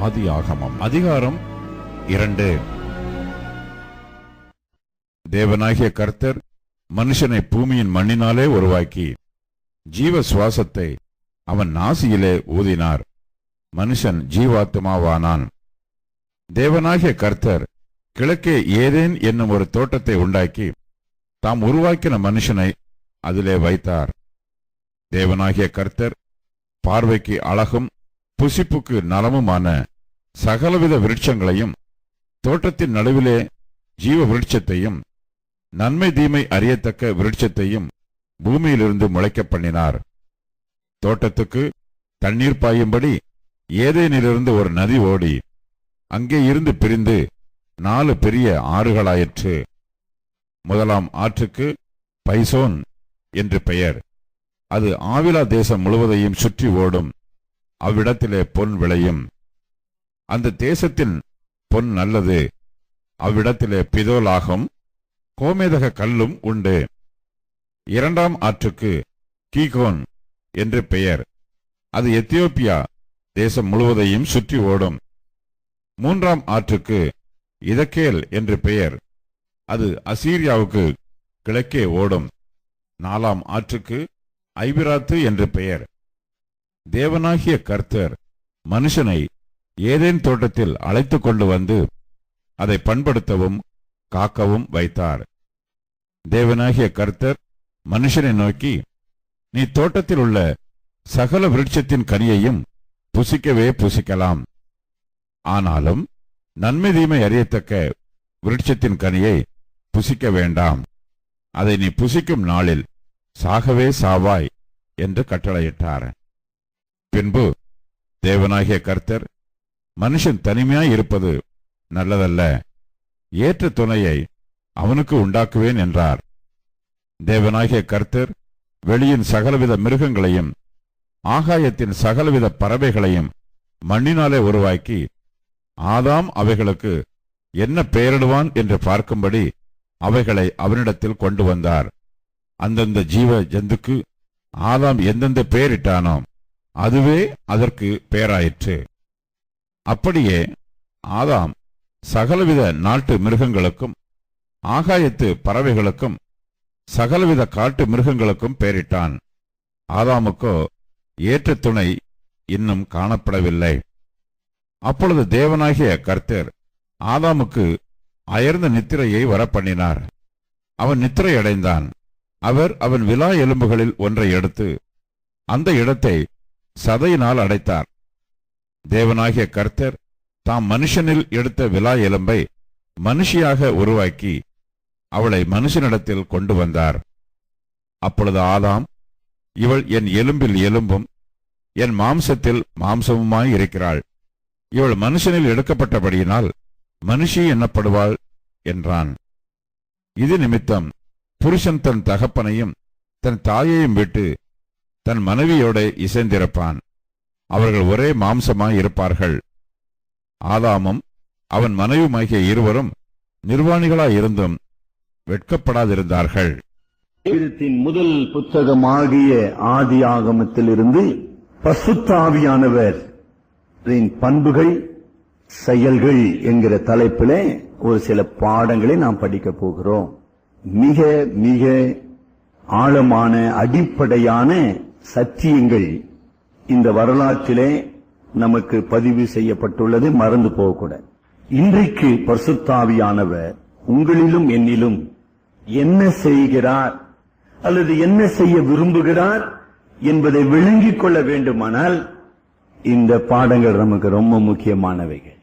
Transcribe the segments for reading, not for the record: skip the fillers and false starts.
ஆதியாகமம் அதிகாரம் 2. தேவனாகிய கர்த்தர் மனுஷனை பூமியின் மண்ணினாலே உருவாக்கி ஜீவ சுவாசத்தை அவன் நாசியிலே ஊதினார். மனுஷன் ஜீவாத்மாவானான். தேவனாகிய கர்த்தர் கிழக்கே ஏதேன் என்னும் ஒரு தோட்டத்தை உண்டாக்கி தாம் உருவாக்கின மனுஷனை அதிலே வைத்தார். தேவனாகிய கர்த்தர் பார்வைக்கு அழகும் புசிப்புக்கு நலமுமான சகலவித விருட்சங்களையும் தோட்டத்தின் நடுவிலே ஜீவ விருட்சத்தையும் நன்மை தீமை அறியத்தக்க விருட்சத்தையும் பூமியிலிருந்து முளைக்க பண்ணினார். தோட்டத்துக்கு தண்ணீர் பாயும்படி ஏதேனிலிருந்து ஒரு நதி ஓடி அங்கே இருந்து பிரிந்து 4 பெரிய ஆறுகளாயிற்று. முதலாம் ஆற்றுக்கு பைசோன் என்று பெயர். அது ஆவிலா தேசம் முழுவதையும் சுற்றி ஓடும். அவ்விடத்திலே பொன் விளையும். அந்த தேசத்தின் பொன் நல்லது. அவ்விடத்திலே பிதோலாகும் கோமேதக கல்லும் உண்டு. இரண்டாம் ஆற்றுக்கு கீகோன் என்று பெயர். அது எத்தியோப்பியா தேசம் முழுவதையும் சுற்றி ஓடும். மூன்றாம் ஆற்றுக்கு இதக்கேல் என்று பெயர். அது அசீரியாவுக்கு கிழக்கே ஓடும். 4ஆம் ஆற்றுக்கு ஐபிராத்து என்று பெயர். தேவனாகிய கர்த்தர் மனுஷனை ஏதேன் தோட்டத்தில் அழைத்துக் கொண்டு வந்து அதை பண்படுத்தவும் காக்கவும் வைத்தார். தேவனாகிய கர்த்தர் மனுஷனை நோக்கி, நீ தோட்டத்தில் உள்ள சகல விருட்சத்தின் கனியையும் புசிக்கவே புசிக்கலாம். ஆனாலும் நன்மை தீமை அறியத்தக்க விருட்சத்தின் கனியை புசிக்க வேண்டாம். அதை நீ புசிக்கும் நாளில் சாகவே சாவாய் என்று கட்டளையிட்டார். பின்பு தேவனாகிய கர்த்தர் மனுஷன் தனிமையாய் இருப்பது நல்லதல்ல, ஏற்ற துணையை அவனுக்கு உண்டாக்குவேன் என்றார். தேவனாகிய கர்த்தர் வெளியின் சகலவித மிருகங்களையும் ஆகாயத்தின் சகலவித பறவைகளையும் மண்ணினாலே உருவாக்கி ஆதாம் அவைகளுக்கு என்ன பெயரிடுவான் என்று பார்க்கும்படி அவைகளை அவனிடத்தில் கொண்டு வந்தார். அந்தந்த ஜீவ ஜந்துக்கு ஆதாம் எந்தெந்த பெயரிட்டானோ அதுவே அதற்கு பெயராயிற்று. அப்படியே ஆதாம் சகலவித நாட்டு மிருகங்களுக்கும் ஆகாயத்து பறவைகளுக்கும் சகலவித காட்டு மிருகங்களுக்கும் பெயரிட்டான். ஆதாமுக்கோ ஏற்ற துணை இன்னும் காணப்படவில்லை. அப்பொழுது தேவனாகிய கர்த்தர் ஆதாமுக்கு அயர்ந்த நித்திரையை வரப்பண்ணினார். அவன் நித்திரையடைந்தான். அவர் அவன் விலா எலும்புகளில் ஒன்றை எடுத்து அந்த இடத்தை சதையினால் அடைத்தார். தேவனாகிய கர்த்தர் தாம் மனுஷனில் எடுத்த விலா எலும்பை மனுஷியாக உருவாக்கி அவளை மனுஷனிடத்தில் கொண்டு வந்தார். அப்பொழுது ஆதாம், இவள் என் எலும்பில் எலும்பும் என் மாம்சத்தில் மாம்சமுமாய் இருக்கிறாள். இவள் மனுஷனில் எடுக்கப்பட்டபடியினால் மனுஷி எண்ணப்படுவாள் என்றான். இது நிமித்தம் புருஷன் தன் தகப்பனையும் தன் தாயையும் விட்டு தன் மனைவியோட இசைந்திருப்பான். அவர்கள் ஒரே மாம்சமாய் இருப்பார்கள். ஆதாமும் அவன் மனைவியுமாகிய இருவரும் நிர்வாணிகளாயிருந்தும் வெட்கப்படாதிருந்தார்கள். வேதத்தின் முதல் புத்தகமாகிய ஆதி ஆகமத்திலிருந்து பரிசுத்த ஆவியானவர் பண்புகள் செயல்கள் என்கிற தலைப்பிலே ஒரு சில பாடங்களை நாம் படிக்க போகிறோம். மிக மிக ஆழமான அடிப்படையான சத்தியங்கள் இந்த வரலாற்றிலே நமக்கு பதிவு செய்யப்பட்டுள்ளது. மறந்து போகக்கூடாது. இன்றைக்கு பரிசுத்த ஆவியானவர் உங்களிலும் என்னிலும் என்ன செய்கிறார் அல்லது என்ன செய்ய விரும்புகிறார் என்பதை விளங்கிக் கொள்ள வேண்டுமானால் இந்த பாடங்கள் நமக்கு ரொம்ப முக்கியமானவைகள்.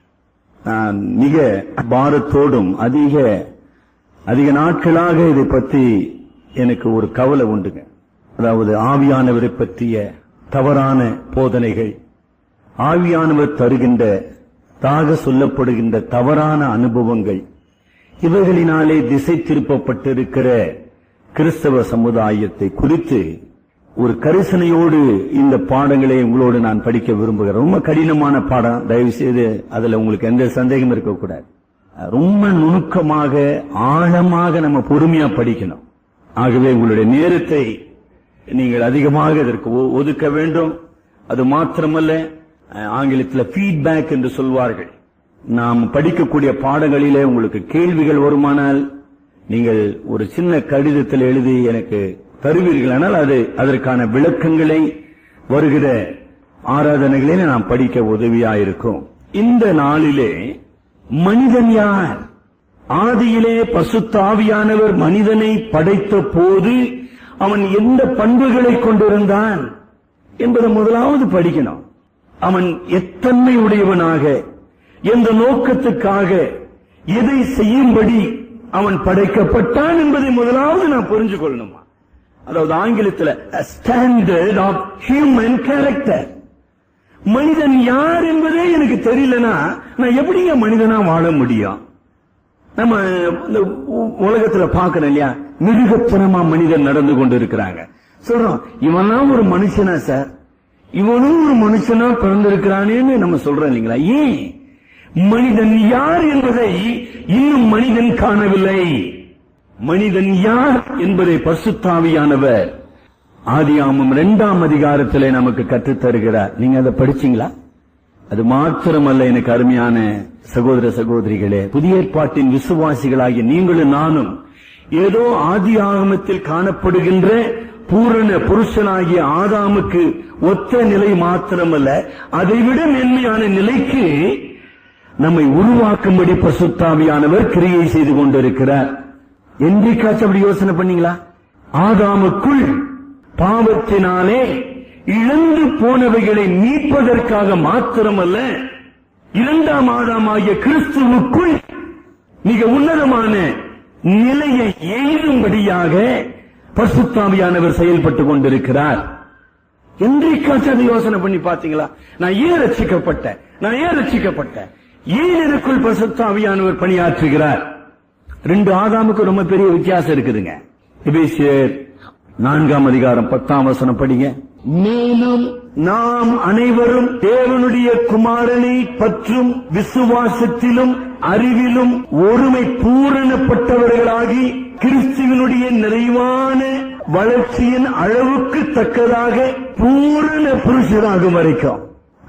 நான் மிக பாரத்தோடும் அதிக நாட்களாக இதை பற்றி எனக்கு ஒரு கவலை உண்டுங்க. அதாவது ஆவியானவரை பற்றிய தவறான போதனைகள், ஆவியானவர் தருகின்றதாக சொல்லப்படுகின்ற தவறான அனுபவங்கள், இவைகளினாலே திசை திருப்பப்பட்டிருக்கிற கிறிஸ்தவ சமுதாயத்தை குறித்து ஒரு கரிசனையோடு இந்த பாடங்களை உங்களோடு நான் படிக்க விரும்புகிறேன். ரொம்ப கடினமான பாடம், தயவு செய்து அதுல உங்களுக்கு எந்த சந்தேகம் இருக்கக்கூடாது. ரொம்ப நுணுக்கமாக ஆழமாக நம்ம பொறுமையா படிக்கணும். ஆகவே உங்களுடைய நேரத்தை நீங்கள் அதிகமாக இதற்கு ஒதுக்க வேண்டும். அது மாத்திரமல்ல, ஆங்கிலத்தில் ஃபீட்பேக் என்று சொல்வார்கள். நாம் படிக்கக்கூடிய பாடங்களிலே உங்களுக்கு கேள்விகள் வருமானால் நீங்கள் ஒரு சின்ன கடிதத்தில் எழுதி எனக்கு தருவீர்களானால் அதற்கான விளக்கங்களை வருகிற ஆராதனைகளிலே நாம் படிக்க உதவியாயிருக்கும். இந்த நாளிலே மனிதன் யார்? ஆதியிலே பரிசுத்த ஆவியானவர் மனிதனை படைத்த போது அவன் எந்த பண்புகளை கொண்டிருந்தான் என்பதை முதலாவது படிக்கணும். அவன் எத்தன்மை உடையவனாக, எந்த நோக்கத்துக்காக, எதை செய்யும்படி அவன் படைக்கப்பட்டான் என்பதை முதலாவது நான் புரிஞ்சு கொள்ளணுமா. அதாவது ஆங்கிலத்தில் ஸ்டாண்டர்ட் ஆஃப் ஹியூமன் கேரக்டர். மனிதன் யார் என்பதே எனக்கு தெரியலனா நான் எப்படிங்க மனிதனா வாழ முடியும்? நம்ம இந்த உலகத்துல பாக்கணும் இல்லையா, மிருகத்தனமா மனிதன் நடந்து கொண்டு இருக்கிறாங்க. சொல்றோம் இவன்லாம் ஒரு மனுஷனா சார், இவனும் ஒரு மனுஷனா பிறந்திருக்கிறானேன்னு நம்ம சொல்றோம் இல்லைங்களா? ஏன் மனிதன் யார் என்பதை இன்னும் மனிதன் காணவில்லை. மனிதன் யார் என்பதை பரிசுத்த ஆவியானவர் ஆதியாகமம் 2ஆம் அதிகாரத்திலே நமக்கு கற்றுத் தருகிறார். நீங்க அதை படிச்சீங்களா? அது மாத்திரமல்ல எனக்கு அருமையான சகோதர சகோதரிகளே, புதிய ஏற்பாட்டின் விசுவாசிகளாகிய நீங்களும் நானும் ஏதோ ஆதியாகமத்தில் காணப்படுகின்ற பூரண புருஷனாகிய ஆதாமுக்கு ஒத்த நிலை மாத்திரமல்ல, அதைவிட மேன்மையான நிலைக்கு நம்மை உருவாக்கும்படி பரிசுத்த ஆவியானவர் கிரியை செய்து கொண்டிருக்கிறார். என்றைக்காச்சும் அப்படி யோசனை பண்ணீங்களா? ஆதாமுக்குள் பாவத்தினாலே இழந்து போனவைகளை மீட்பதற்காக மாத்திரமல்ல, 2ஆம் ஆதாமாகிய கிறிஸ்துவுக்குள் மிக உன்னதமான நிலையை எய்தும்படியாக பரிசுத்த ஆவியானவர் செயல்பட்டுக் கொண்டிருக்கிறார். என்றைக்காச்சும் அதை யோசனை பண்ணி பாத்தீங்களா? நான் ஏன் ரட்சிக்கப்பட்டேன்? ஏன் எனக்குள் பரிசுத்த ஆவியானவர் பணியாற்றுகிறார்? 2 ஆதாமுக்கு ரொம்ப பெரிய வித்தியாசம் இருக்குதுங்க. எபேசியர் 4ஆம் அதிகாரம் 10ஆம் வசனம் படிங்க. மேலும் நாம் அனைவரும் தேவனுடைய குமாரனை பற்றும் விசுவாசத்திலும் அறிவிலும் ஒருமை பூரணப்பட்டவர்களாகி கிறிஸ்துவனுடைய நிறைவான வளர்ச்சியின் அளவுக்கு தக்கதாக பூரண புருஷராகும் வரைக்கும்.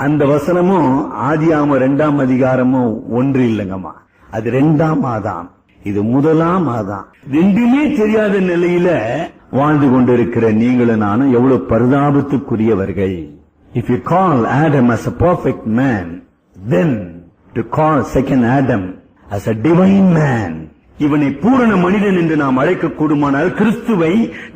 அந்த வசனமும் ஆதியாகமம் 2ஆம் அதிகாரமும் ஒன்று இல்லங்கம்மா. அது 2ஆம் ஆதாம், இது 1ஆம் ஆதாம். ரெண்டுமே தெரியாத நிலையில வாழ்ந்து கொண்டிருக்கிற நீங்களும் நானும் எவ்வளவு பரிதாபத்துக்குரியவர்கள். If you call Adam as a perfect man, then to call second Adam as a divine man, இவனை பூரண மனிதன் என்று நாம் அழைக்க கூடுமானால் கிறிஸ்துவை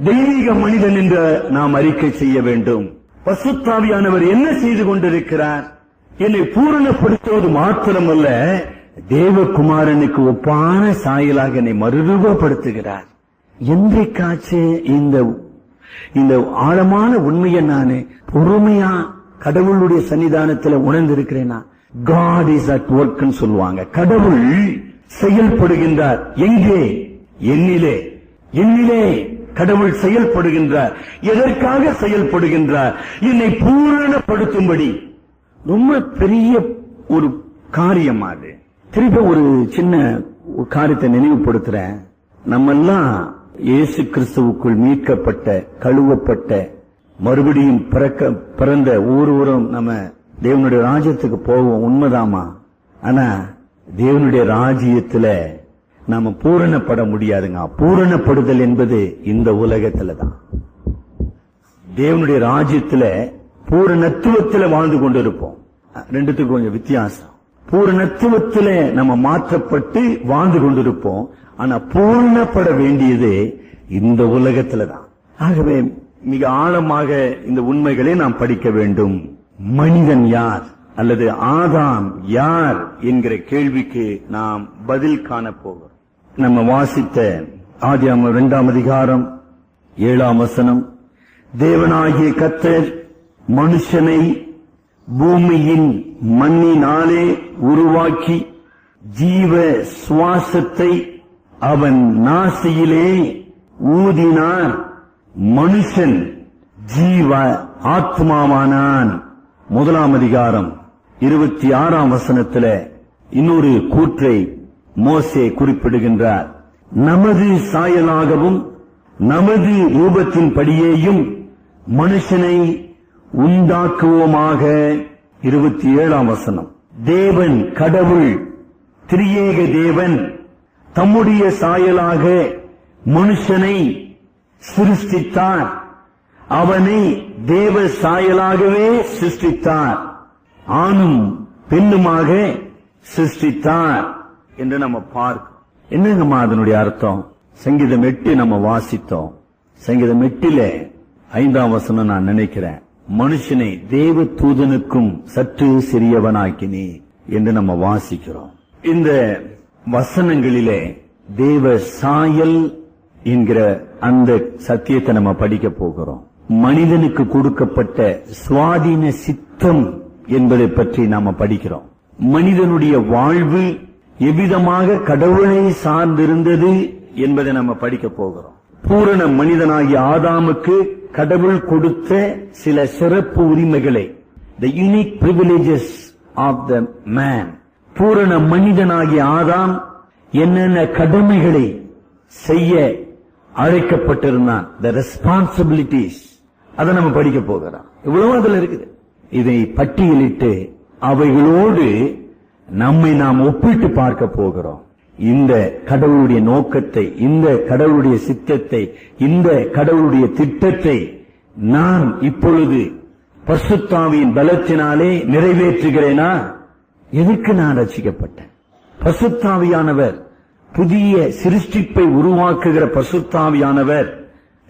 தெய்வீக மனிதன் என்று நாம் அறிக்கை செய்ய வேண்டும். பரிசுத்த ஆவியானவர் என்ன செய்து கொண்டிருக்கிறார்? என்னை பூரணப்படுத்துவது மாத்திரமல்ல, தேவகுமாரனுக்கு ஒப்பான சாயலாக என்னை மறுரூபப்படுத்துகிறார். என்றைக்காச்சு இந்த ஆழமான உண்மையை நான் பொறுமையா கடவுளுடைய சன்னிதானத்தில் உணர்ந்திருக்கிறேனா? God is at work ன்னு சொல்லுவாங்க. கடவுள் செயல்படுகின்றார். எங்கே? என்னிலே கடவுள் செயல்படுகின்றார். எதற்காக செயல்படுகின்றார்? என்னை பூரணப்படுத்தும்படி. ரொம்ப பெரிய ஒரு காரியம் அது. திருப்பி ஒரு சின்ன காரியத்தை நினைவுபடுத்துறேன். நம்ம எல்லாம் இயேசு கிறிஸ்துவுக்குள் மீட்கப்பட்ட, கழுவப்பட்ட, மறுபடியும் பிறந்த ஒவ்வொருவரும் நம்ம தேவனுடைய ராஜ்யத்துக்கு போவோம். உண்மைதாமா? ஆனா தேவனுடைய ராஜ்யத்துல நாம பூரணப்பட முடியாதுங்க. பூரணப்படுதல் என்பது இந்த உலகத்துல தான். தேவனுடைய ராஜ்யத்துல பூரணத்துவத்துல வாழ்ந்து கொண்டிருப்போம். ரெண்டுத்துக்கும் கொஞ்சம் வித்தியாசம். பூரணத்துவத்துல நம்ம மாற்றப்பட்டு வாழ்ந்து கொண்டிருப்போம். ஆனா பூரணப்பட வேண்டியது இந்த உலகத்துல தான். ஆகவே மிக ஆழமாக இந்த உண்மைகளை நாம் படிக்க வேண்டும். மனிதன் யார் அல்லது ஆதாம் யார் என்கிற கேள்விக்கு நாம் பதில் காண போகிறோம். நம்ம வாசித்த ஆதியாகமம் 2ஆம் அதிகாரம் 7ஆம் வசனம், தேவனாகிய கர்த்தர் மனுஷனை பூமியின் மண்ணினாலே உருவாக்கி ஜீவ சுவாசத்தை அவன் நாசியிலே ஊதினார். மனுஷன் ஜீவ ஆத்மாவானான். 1ஆம் அதிகாரம் 26ஆம் வசனத்தில் இன்னொரு கூற்றை மோசே குறிப்பிடுகின்றார். நமது சாயலாகவும் நமது ரூபத்தின் படியேயும் மனுஷனை உண்டாக்குவோமாக 27ஆம் வசனம். தேவன் கடவுள் திரியேக தேவன் தம்முடைய சாயலாக மனுஷனை சிருஷ்டித்தார். அவனை தேவ சாயலாகவே சிருஷ்டித்தார். ஆணும் பெண்ணுமாக சிருஷ்டித்தார் என்று நம்ம பார்க்கிறோம். என்னங்கம்மா அதனுடைய அர்த்தம்? சங்கீதம் 8 நம்ம வாசித்தோம். சங்கீதம் 8 5ஆம் வசனம் நான் நினைக்கிறேன். மனுஷனை தேவ தூதனுக்கும் சற்று சிறியவனாக்கினே என்று நம்ம வாசிக்கிறோம். இந்த வசனங்களிலே தேவ சாயல் என்கிற அந்த சத்தியத்தை நம்ம படிக்க போகிறோம். மனிதனுக்கு கொடுக்கப்பட்ட சுவாதீன சித்தம் என்பதை பற்றி நாம படிக்கிறோம். மனிதனுடைய வாழ்வு எவ்விதமாக கடவுளை சார்ந்திருந்தது என்பதை நம்ம படிக்க போகிறோம். பூரண மனிதனாகிய ஆதாமுக்கு கடவுள் கொடுத்த சில சிறப்பு உரிமைகளை, the unique privileges of the man. பூரண மனிதனாகிய ஆதாம் என்னென்ன கடமைகளை செய்ய அழைக்கப்பட்டிருந்தான், the responsibilities, அதை நம்ம படிக்க போகிறோம். இவ்வளவு அதுல இருக்குது. இதை பட்டியலிட்டு அவைகளோடு நம்மை நாம் ஒப்பிட்டு பார்க்க போகிறோம். இந்த கடவுளுடைய நோக்கத்தை, இந்த கடவுளுடைய சித்தத்தை, இந்த கடவுளுடைய திட்டத்தை நான் இப்பொழுது பரிசுத்தாவியின் பலத்தினாலே நிறைவேற்றுகிறேனா? எதற்கு நான் ரட்சிக்கப்பட்டேன்? பரிசுத்தாவியானவர், புதிய சிருஷ்டிப்பை உருவாக்குகிற பரிசுத்தாவியானவர்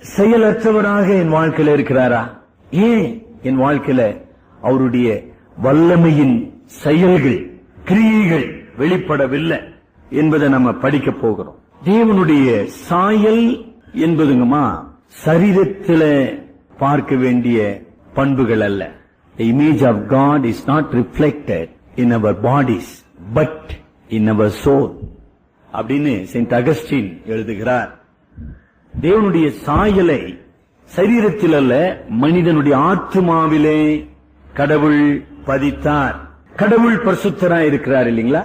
செயலற்றவராக என் வாழ்க்கையில இருக்கிறாரா? ஏன் என் வாழ்க்கையில அவருடைய வல்லமையின் செயல்கள், கிரியைகள் வெளிப்படவில்லை என்பதை நம்ம படிக்க போகிறோம். தேவனுடைய சாயல் என்பதுங்கம்மா சரீரத்தில பார்க்க வேண்டிய பண்புகள் அல்ல. The image of God is not reflected in our bodies but in our soul அப்படின்னு செயின்ட் அகஸ்டின் எழுதுகிறார். தேவனுடைய சாயலை சரீரத்தில் அல்ல, மனிதனுடைய ஆத்மாவிலே கடவுள் பதித்தார். கடவுள் பரிசுத்தராய் இருக்கிறார் இல்லீங்களா?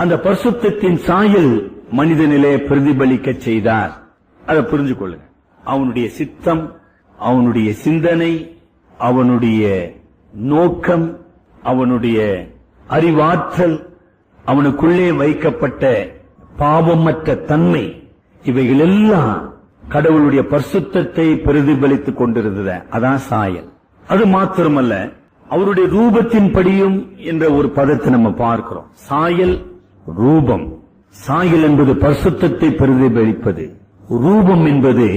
அந்த பரிசுத்தத்தின் சாயல் மனிதனிலே பிரதிபலிக்க செய்தார். அதை புரிஞ்சு கொள்ளுங்க. அவனுடைய சித்தம், அவனுடைய சிந்தனை, அவனுடைய நோக்கம், அவனுடைய அறிவாற்றல், அவனுக்குள்ளே வைக்கப்பட்ட பாவமற்ற தன்மை, இவைகள் எல்லாம் கடவுளுடைய பரிசுத்தத்தை பிரதிபலித்துக் கொண்டிருந்தது. அதான் சாயல். அது மாத்திரமல்ல, அவருடைய ரூபத்தின் படியும் என்ற ஒரு பதத்தை நம்ம பார்க்கிறோம். சாயல், ரூபம். சாயல் என்பது பரிசுத்தத்தை பிரதிபலிப்பது, ரூபம் என்பது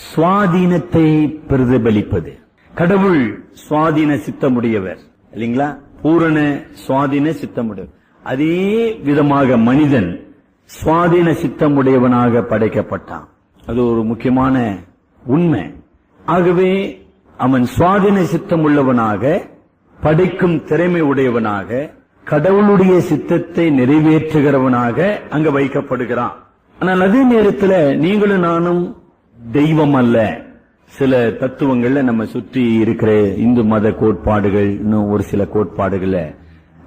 சுவாதீனத்தை பிரதிபலிப்பது. கடவுள் சுவாதீன சித்தமுடையவர் இல்லைங்களா? பூரண சுவாதீன சித்தமுடையவர். அதே விதமாக மனிதன் சுவாதீன சித்தமுடையவனாக படைக்கப்பட்டான். அது ஒரு முக்கியமான உண்மை. ஆகவே அவன் சுவாதீன சித்தம் உள்ளவனாக, படைக்கும் திறமை உடையவனாக, கடவுளுடைய சித்தத்தை நிறைவேற்றுகிறவனாக அங்க வைக்கப்படுகிறான். ஆனால் அதே நேரத்தில் நீங்களும் நானும் தெய்வம் அல்ல. சில தத்துவங்கள்ல நம்ம சுற்றி இருக்கிற இந்து மத கோட்பாடுகள், இன்னும் ஒரு சில கோட்பாடுகள்ல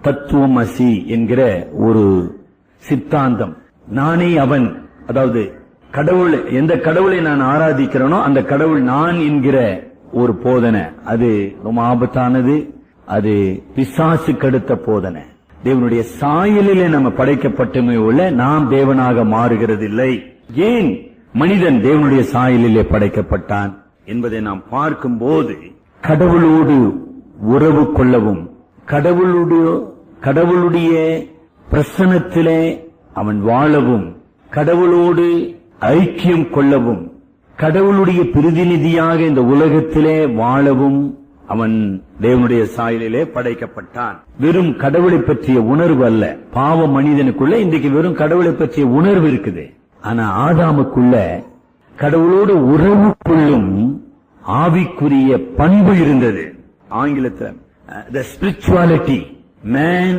தத்துவமசி என்கிற ஒரு சித்தாந்தம், நானே அவன், அதாவது கடவுள், எந்த கடவுளை நான் ஆராதிக்கிறேனோ அந்த கடவுள் நான் என்கிற ஒரு போதனை, அது ரொம்ப ஆபத்தானது. அது பிசாசுக்கு அடுத்த போதனை. தேவனுடைய சாயலிலே நம்ம படைக்கப்பட்டுமே உள்ள நாம் தேவனாக மாறுகிறது இல்லை. ஏன் மனிதன் தேவனுடைய சாயலிலே படைக்கப்பட்டான் என்பதை நாம் பார்க்கும்போது, கடவுளோடு உறவு கொள்ளவும், கடவுளுடைய பிரசன்னத்திலே அவன் வாழவும், கடவுளோடு ஐக்கியம் கொள்ளவும், கடவுளுடைய பிரதிநிதியாக இந்த உலகத்திலே வாழவும் அவன் தேவனுடைய சாயலிலே படைக்கப்பட்டான். வெறும் கடவுளை பற்றிய உணர்வு அல்ல. பாவ மனிதனுக்குள்ள இன்றைக்கு வெறும் கடவுளை பற்றிய உணர்வு இருக்குது. ஆனா ஆதாமுக்குள்ள கடவுளோடு உறவு கொள்ளும் ஆவிக்குரிய பண்பு இருந்தது. ஆங்கிலத்தில் the spirituality, man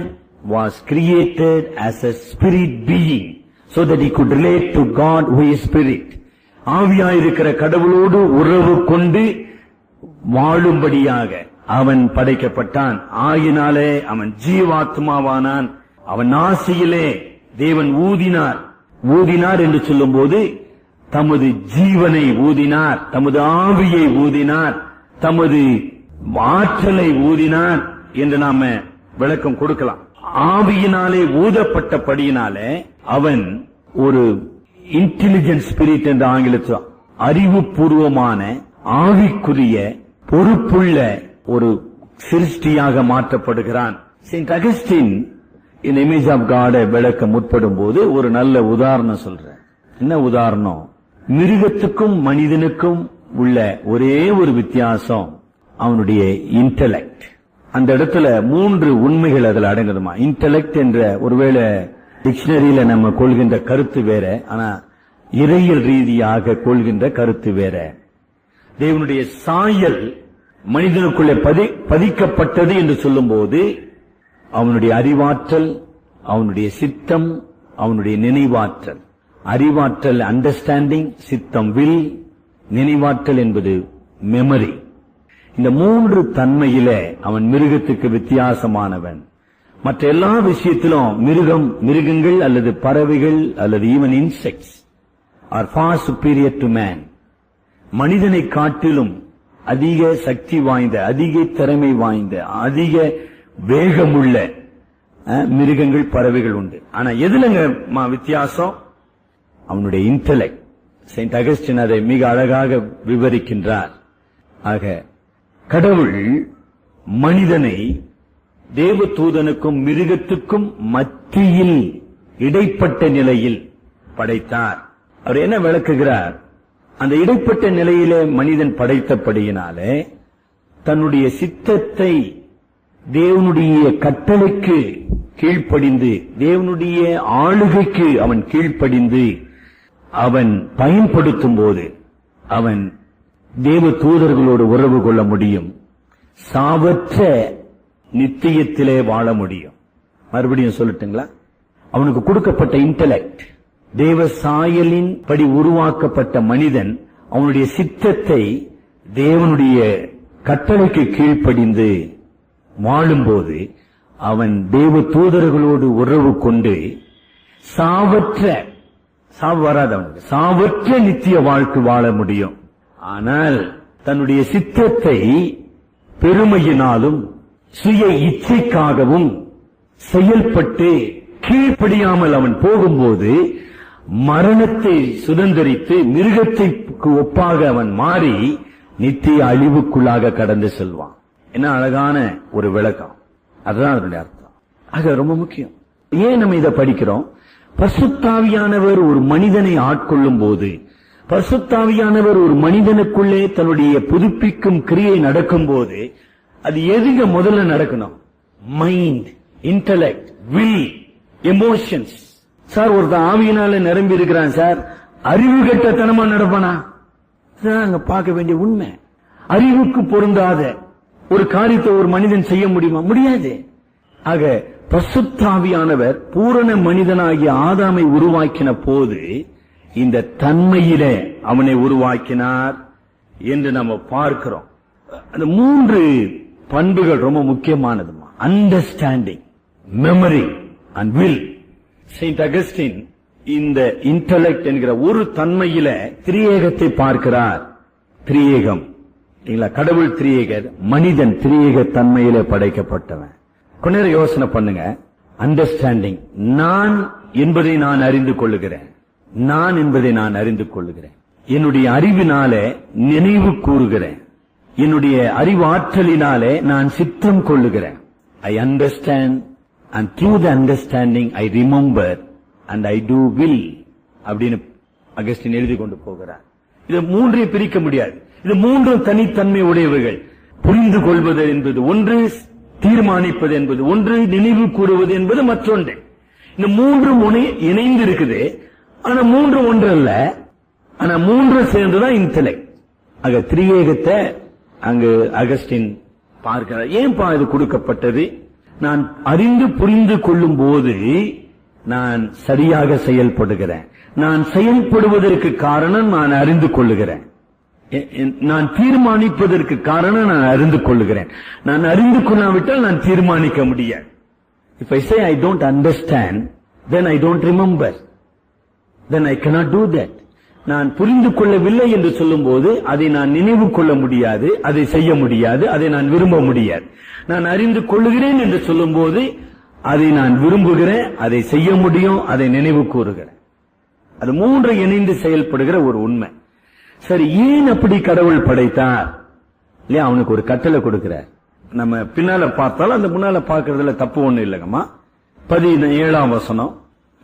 was created as a spirit being so that he could relate to God who is spirit. ஆவியாயிருக்கிற கடவுளோடு உறவு கொண்டு வாழும்படியாக அவன் படைக்கப்பட்டான். ஆகினாலே அவன் ஜீவாத்மாவானான். அவன் நாசியிலே தேவன் ஊதினார் என்று சொல்லும் போது தமது ஜீவனை ஊதினார், தமது ஆவியை ஊதினார், தமது ஆற்றலை ஊதினார் என்று நாம விளக்கம் கொடுக்கலாம். ஆவியினாலே ஊதப்பட்டபடியினாலே அவன் ஒரு இன்டெலிஜென்ட் ஸ்பிரிட் என்ற ஆங்கிலத்தில் அறிவுபூர்வமான ஆவிக்குரிய பொறுப்புள்ள ஒரு சிருஷ்டியாக மாற்றப்படுகிறான். செயின்ட் அகஸ்டின் இந்த இமேஜ் ஆஃப் காட் விளக்க முற்படும் போது ஒரு நல்ல உதாரணம் சொல்றேன். என்ன உதாரணம்? மிருகத்துக்கும் மனிதனுக்கும் உள்ள ஒரே ஒரு வித்தியாசம் அவனுடைய இன்டெலெக்ட். அந்த இடத்துல 3 உண்மைகள் அதுல அடங்குதுமா. இன்டெலெக்ட் என்ற ஒருவேளை டிக்ஷனரியில நம்ம கொள்கின்ற கருத்து வேற, ஆனா இறையியல் ரீதியாக கொள்கின்ற கருத்து வேற. தேவனுடைய சாயல் மனிதனுக்குள்ளே பதிக்கப்பட்டது என்று சொல்லும் போது அவனுடைய அறிவாற்றல், அவனுடைய சித்தம், அவனுடைய நினைவாற்றல். அறிவாற்றல் அண்டர்ஸ்டாண்டிங், சித்தம் வில், நினைவாற்றல் என்பது மெமரி. இந்த 3 தன்மையில அவன் மிருகத்துக்கு வித்தியாசமானவன். மற்ற எல்லா விஷயத்திலும் மிருகங்கள் அல்லது பறவைகள் அல்லது even insects are far superior to man. மனிதனை காட்டிலும் அதிக சக்தி வாய்ந்த, அதிக திறமை வாய்ந்த, அதிக வேகமுள்ள மிருகங்கள், பறவைகள் உண்டு. ஆனா எதுலங்க வித்தியாசம்? அவனுடைய இன்டெலெக்ட். செயின்ட் அகஸ்டின் அதை மிக அழகாக விவரிக்கின்றார். ஆக கடவுள் மனிதனை தேவதூதனுக்கும் மிருகத்துக்கும் மத்தியில் இடைப்பட்ட நிலையில் படைத்தார். அவர் என்ன விளக்குகிறார்? அந்த இடைப்பட்ட நிலையிலே மனிதன் படைத்தபடியினாலே தன்னுடைய சித்தத்தை தேவனுடைய கட்டளைக்கு கீழ்ப்படிந்து, தேவனுடைய ஆளுகைக்கு அவன் கீழ்ப்படிந்து அவன் பயன்படுத்தும் போது அவன் தேவ தூதர்களோடு உறவு கொள்ள முடியும். சாவற்ற நித்தியத்திலே வாழ முடியும். மறுபடியும் சொல்லட்டுங்களா? அவனுக்கு கொடுக்கப்பட்ட இன்டெலெக்ட், தேவ சாயலின் படி உருவாக்கப்பட்ட மனிதன் அவனுடைய சித்தத்தை தேவனுடைய கட்டளைக்கு கீழ்ப்படிந்து வாழும்போது அவன் தேவ தூதர்களோடு உறவு கொண்டு சாவு வராதவனுக்கு சாவற்ற நித்திய வாழ்க்கை வாழ முடியும். ஆனால் தன்னுடைய சித்தத்தை பெருமையினாலும் சுய இச்சைக்காகவும் செயல்பட்டு கீழ்ப்படியாமல் அவன் போகும்போது மரணத்தை சுதந்திரித்து மிருகத்திற்கு ஒப்பாக அவன் மாறி நித்திய அழிவுக்குள்ளாக கடந்து செல்வான். என்ன அழகான ஒரு விளக்கம். அதுதான் அதனுடைய அர்த்தம். ஆக ரொம்ப முக்கியம். ஏன் நம்ம இதை படிக்கிறோம்? பரிசுத்தாவியானவர் ஒரு மனிதனை ஆட்கொள்ளும் போது, பரிசுத்தாவியானவர் ஒரு மனிதனுக்குள்ளே தன்னுடைய புதுப்பிக்கும் கிரியை நடக்கும் போது அது எதுங்க முதல்ல நடக்கணும்? Mind, intellect, will, emotions. Sir ஒருத்தன் ஆவியினால நிரம்பி இருக்கிறான் சார், அறிவு கெட்டத்தனமா நடப்பானா? அங்க பார்க்க வேண்டிய உண்மை. அறிவுக்கு பொருந்தாத ஒரு காரியத்தை ஒரு மனிதன் செய்ய முடியுமா? முடியாது. ஆக பரிசுத்தாவியானவர் பூரண மனிதனாகிய ஆதாமை உருவாக்கின போது இந்த தன்மையில அவனை உருவாக்கினார் என்று நம்ம பார்க்கிறோம். அந்த 3 பண்புகள் ரொம்ப முக்கியமானதுமா. Understanding, memory and will. Saint Augustine இந்த இன்டெலெக்ட் என்கிற ஒரு தன்மையில திரியேகத்தை பார்க்கிறார். திரியேகம், கடவுள் திரியேகர், மனிதன் திரியேக தன்மையில படைக்கப்பட்டவன். கொஞ்ச நேரம் யோசனை பண்ணுங்க. அண்டர்ஸ்டாண்டிங், நான் என்பதை நான் அறிந்து கொள்ளுகிறேன். நான் என்பதை நான் அறிந்து கொள்ளுகிறேன். என்னுடைய அறிவினாலே நினைவு கூறுகிறேன். என்னுடைய அறிவாற்றலினாலே நான் சித்தம் கொள்ளுகிறேன். I understand and through the understanding I remember and I do will அப்படின்னு அகஸ்டின் எழுதி கொண்டு போகிறார். இது 3 பிரிக்க முடியாது. இது 3 தனித்தன்மை உடையவர்கள். புரிந்து கொள்வது என்பது ஒன்று, தீர்மானிப்பது என்பது ஒன்று, நினைவு கூறுவது என்பது மற்றொன்று. இந்த 3 இணைந்து இருக்குது. ஆனா 3 ஒன்றல்ல. ஆனா 3 சேர்ந்துதான் இன்டெலெக்ட். ஆக திரியேகத்தை அங்கு அகஸ்டின் பார்க்கிறார். ஏன்பா இது கொடுக்கப்பட்டது? நான் அறிந்து புரிந்து கொள்ளும் போது நான் சரியாக செயல்படுகிறேன். நான் செயல்படுவதற்கு காரணம் நான் அறிந்து கொள்ளுகிறேன். நான் தீர்மானிப்பதற்கு காரணம் நான் அறிந்து கொள்ளுகிறேன். நான் அறிந்து கொள்ளாவிட்டால் நான் தீர்மானிக்க முடியாது. If I say I don't understand, then I don't remember. Then I cannot do that. நான் புரிந்து கொள்ளவில்லை என்று சொல்லும் போது அதை நான் நினைவு கொள்ள முடியாது, அதை செய்ய முடியாது, அதை நான் விரும்ப முடியாது. நான் அறிந்து கொள்ளுகிறேன் என்று சொல்லும் போது அதை நான் விரும்புகிறேன், அதை செய்ய முடியும், அதை நினைவு கூறுகிறேன். அது மூன்று இணைந்து செயல்படுகிற ஒரு உண்மை. சரி, ஏன் அப்படி கடவுள் படைத்தார்? இல்லையா, அவனுக்கு ஒரு கட்டளை கொடுக்கிறார். நம்ம பின்னால பார்த்தாலும் அந்த முன்னால பார்க்கறதுல தப்பு ஒண்ணு இல்லைங்கம்மா. 17ஆம் வசனம்,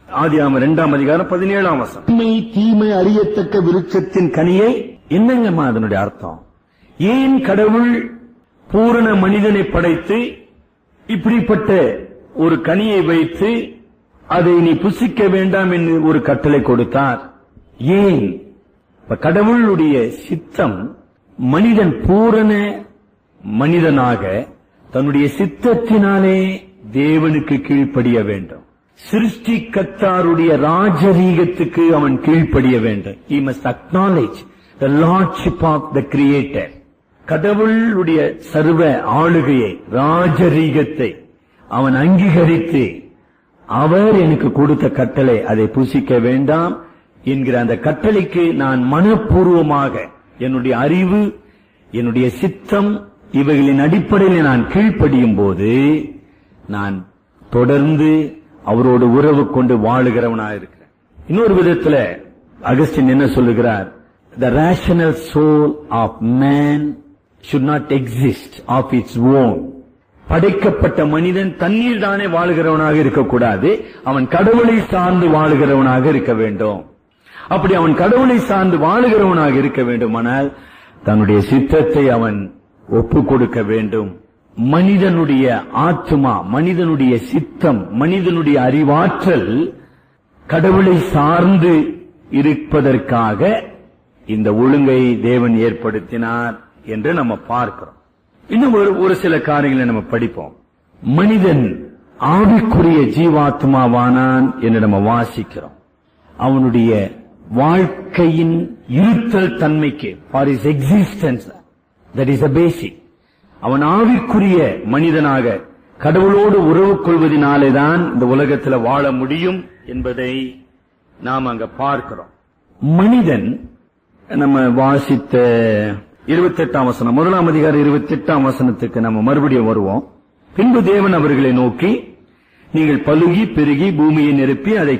ஆதியாகமம் 2ஆம் அதிகாரம் 17ஆம் வசனம். தீமை அறியத்தக்க விருட்சத்தின் கனியை, என்னங்கம்மா அதனுடைய அர்த்தம்? ஏன் கடவுள் பூரண மனிதனை படைத்து இப்படிப்பட்ட ஒரு கனியை வைத்து அதை நீ புசிக்க வேண்டாம் என்று ஒரு கட்டளை கொடுத்தார்? ஏன்? கடவுளுடைய சித்தம் மனிதன் பூரண மனிதனாக தன்னுடைய சித்தத்தினாலே தேவனுக்கு கீழ்ப்படிய வேண்டும். சிருஷ்டிகர்த்தாருடைய ராஜரீகத்துக்கு அவன் கீழ்ப்படிய வேண்டும். He must acknowledge the lordship of the creator. கடவுளுடைய சர்வ ஆளுகையை, ராஜரீகத்தை அவன் அங்கீகரித்து, அவர் எனக்கு கொடுத்த கட்டளை அதை புசிக்க வேண்டாம் என்கிற அந்த கட்டளைக்கு நான் மனப்பூர்வமாக என்னுடைய அறிவு, என்னுடைய சித்தம் இவைகளின் அடிப்படையில் நான் கீழ்ப்படியும் போது நான் தொடர்ந்து அவரோடு உறவு கொண்டு வாழுகிறவனாக இருக்கிறேன். இன்னொரு விதத்துல அகஸ்டின் என்ன சொல்லுகிறார்? The rational soul of man should not exist of its own. படைக்கப்பட்ட மனிதன் தண்ணீர் தானே வாழுகிறவனாக இருக்கக்கூடாது, அவன் கடவுளை சார்ந்து வாழுகிறவனாக இருக்க வேண்டும். அப்படி அவன் கடவுளை சார்ந்து வாழுகிறவனாக இருக்க வேண்டுமானால் தன்னுடைய சித்தத்தை அவன் ஒப்பு கொடுக்க வேண்டும். மனிதனுடைய ஆத்மா, மனிதனுடைய சித்தம், மனிதனுடைய அறிவாற்றல் கடவுளை சார்ந்து இருப்பதற்காக இந்த ஒழுங்கை தேவன் ஏற்படுத்தினார் என்று நம்ம பார்க்கிறோம். இன்னும் ஒரு சில காரியங்களை நம்ம படிப்போம். மனிதன் ஆவிக்குரிய ஜீவாத்மாவானான் என்று நம்ம வாசிக்கிறோம். அவனுடைய வாழ்க்கையின் இருத்தல் தன்மைக்கு, for his existence, that is a basic. அவன் ஆவிக்குரிய மனிதனாக கடவுளோடு உறவு கொள்வதனாலேதான் இந்த உலகத்தில் வாழ முடியும் என்பதை நாம் அங்க பார்க்கிறோம். மனிதன், நம்ம வாசித்த 28ஆம் வசனம், 1ஆம் அதிகாரம் 28ஆம் வசனத்துக்கு நம்ம மறுபடியும் வருவோம். பின்பு தேவன் அவர்களை நோக்கி, நீங்கள் பலுகி பெருகி பூமியை நிரப்பி அதை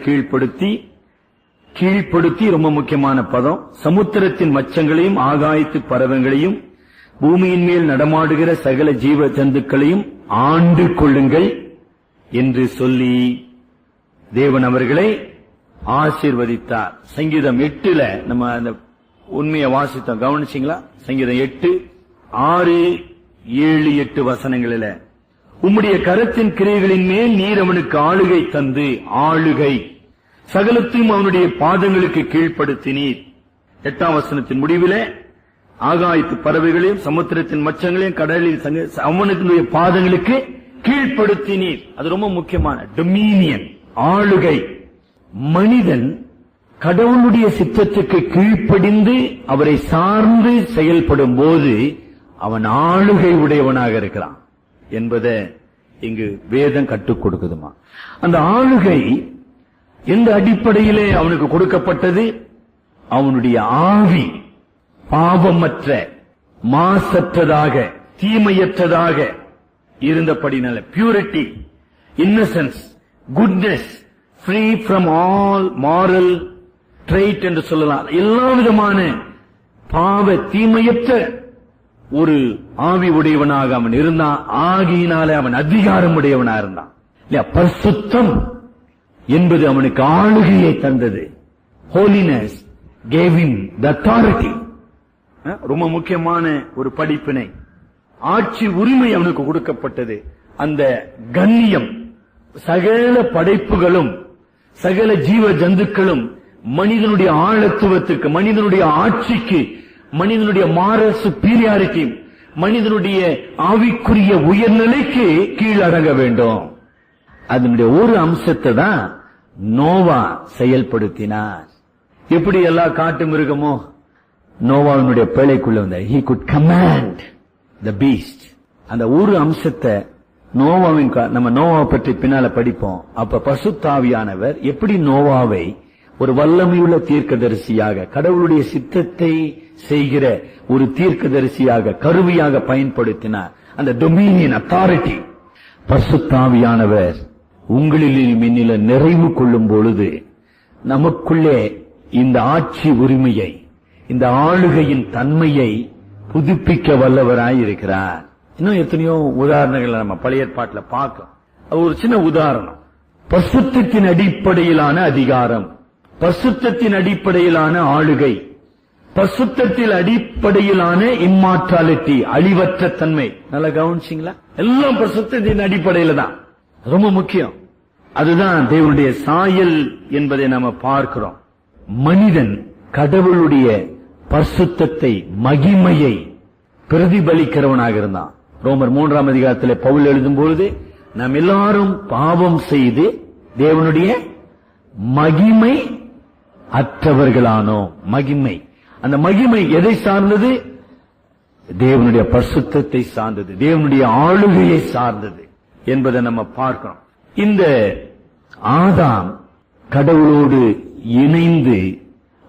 கீழ்ப்படுத்தி ரொம்ப முக்கியமான பதம், சமுத்திரத்தின் மச்சங்களையும் ஆகாயத்து பறவைகளையும் பூமியின் மேல் நடமாடுகிற சகல ஜீவ ஜந்துக்களையும் ஆண்டு கொள்ளுங்கள் என்று சொல்லி தேவன் அவர்களை ஆசீர்வதித்தார். சங்கீதம் 8ல நம்ம அந்த உண்மையை வாசித்தோம், கவனிச்சிங்களா? சங்கீதம் 8, 6, 7, 8 வசனங்களில, உம்முடைய கரத்தின் கிரியைகளின் மேல் நீர் அவனுக்கு ஆளுகை தந்து, ஆளுகை சகலத்தையும் அவனுடைய பாதங்களுக்கு கீழ்ப்படுத்தினீர். 8ஆம் வசனத்தின் முடிவிலே, ஆகாயத்து பறவைகளையும் சமுத்திரத்தின் மச்சங்களையும் கடலில் அவனுடைய பாதங்களுக்கு கீழ்ப்படுத்தினீர். அது ரொம்ப முக்கியமான டொமினியன், ஆளுகை. மனிதன் கடவுளுடைய சித்தத்துக்கு கீழ்ப்படிந்து அவரை சார்ந்து செயல்படும் போது அவன் ஆளுகை உடையவனாக இருக்கிறான் என்பதை இங்கு வேதம் கற்றுக் கொடுக்குதுமா. அந்த ஆளுகை எந்த அடிப்படையிலே அவனுக்கு கொடுக்கப்பட்டது? அவனுடைய ஆவி பாவமற்ற, மாசற்றதாக, தீமையற்றதாக இருந்தபடினால, purity, innocence, goodness, free from all moral trait என்று சொல்லலாம். எல்லா விதமான பாவ தீமையற்ற ஒரு ஆவி உடையவனாக அவன் இருந்தான். ஆகியினாலே அவன் அதிகாரம் உடையவனா இருந்தான். பரிசுத்தம் என்பது அவனுக்கு ஆளுகையை தந்தது. Holiness gave him the authority. ரொம்ப முக்கியமான ஒரு படிப்பினை. ஆட்சி உரிமை அவனுக்கு கொடுக்கப்பட்டது. அந்த கண்ணியம், சகல படைப்புகளும் சகல ஜீவ ஜந்துக்களும் மனிதனுடைய ஆழத்துவத்துக்கு, மனிதனுடைய ஆட்சிக்கு, மனிதனுடைய மாரல் சுப்பீரியாரிட்டி, மனிதனுடைய ஆவிக்குரிய உயர்நிலைக்கு கீழடங்க வேண்டும். அதனுடைய ஒரு அம்சத்தை தான் நோவா செயல்படுத்தினார். எப்படி எல்லா காட்டு மிருகமோ நோவாவினுடைய பேழைக்குள்ள வந்த, he could command the beast. அந்த ஒரு அம்சத்தை நோவாவின், நம்ம நோவா பற்றி பின்னால படிப்போம். அப்ப பசுத்தாவியானவர் எப்படி நோவாவை ஒரு வல்லமையுள்ள தீர்க்கதரிசியாக, கடவுளுடைய சித்தத்தை செய்கிற ஒரு தீர்க்கதரிசியாக, கருவியாக பயன்படுத்தினார். அந்த டொமினியன் அத்தாரிட்டி பரிசுத்தாவியானவர் உங்களில் மின்னில நிறைவு கொள்ளும் பொழுது நமக்குள்ளே இந்த ஆட்சி உரிமையை, இந்த ஆளுகையின் தன்மையை புதுப்பிக்க வல்லவராயிருக்கிறார். இன்னும் எத்தனையோ உதாரணங்களை நம்ம பழைய ஏற்பாட்டில் பார்க்கலாம். ஒரு சின்ன உதாரணம், பரிசுத்தத்தின் அடிப்படையிலான அதிகாரம், பரிசுத்தத்தின் அடிப்படையிலான ஆளுகை, பரிசுத்தத்தில் அடிப்படையிலான இம்மார்டாலிட்டி, அழிவற்ற தன்மை. நல்லா கவனிச்சிங்களா? எல்லாம் பரிசுத்தத்தின் அடிப்படையில தான், ரொம்ப முக்கியம். அதுதான் தேவனுடைய சாயல் என்பதை நாம பார்க்கிறோம். மனிதன் கடவுளுடைய பரிசுத்தத்தை, மகிமையை பிரதிபலிக்கிறவனாக இருந்தான். ரோமர் 3ஆம் அதிகாரத்தில் பவுல் எழுதும் பொழுது, நாம் எல்லாரும் பாவம் செய்து தேவனுடைய மகிமை அற்றவர்களானோம். மகிமை, அந்த மகிமை எதை சார்ந்தது? தேவனுடைய பரிசுத்தத்தை சார்ந்தது, தேவனுடைய ஆளுகையை சார்ந்தது என்பதை நம்ம பார்க்கிறோம். இந்த ஆதாம் கடவுளோடு இணைந்து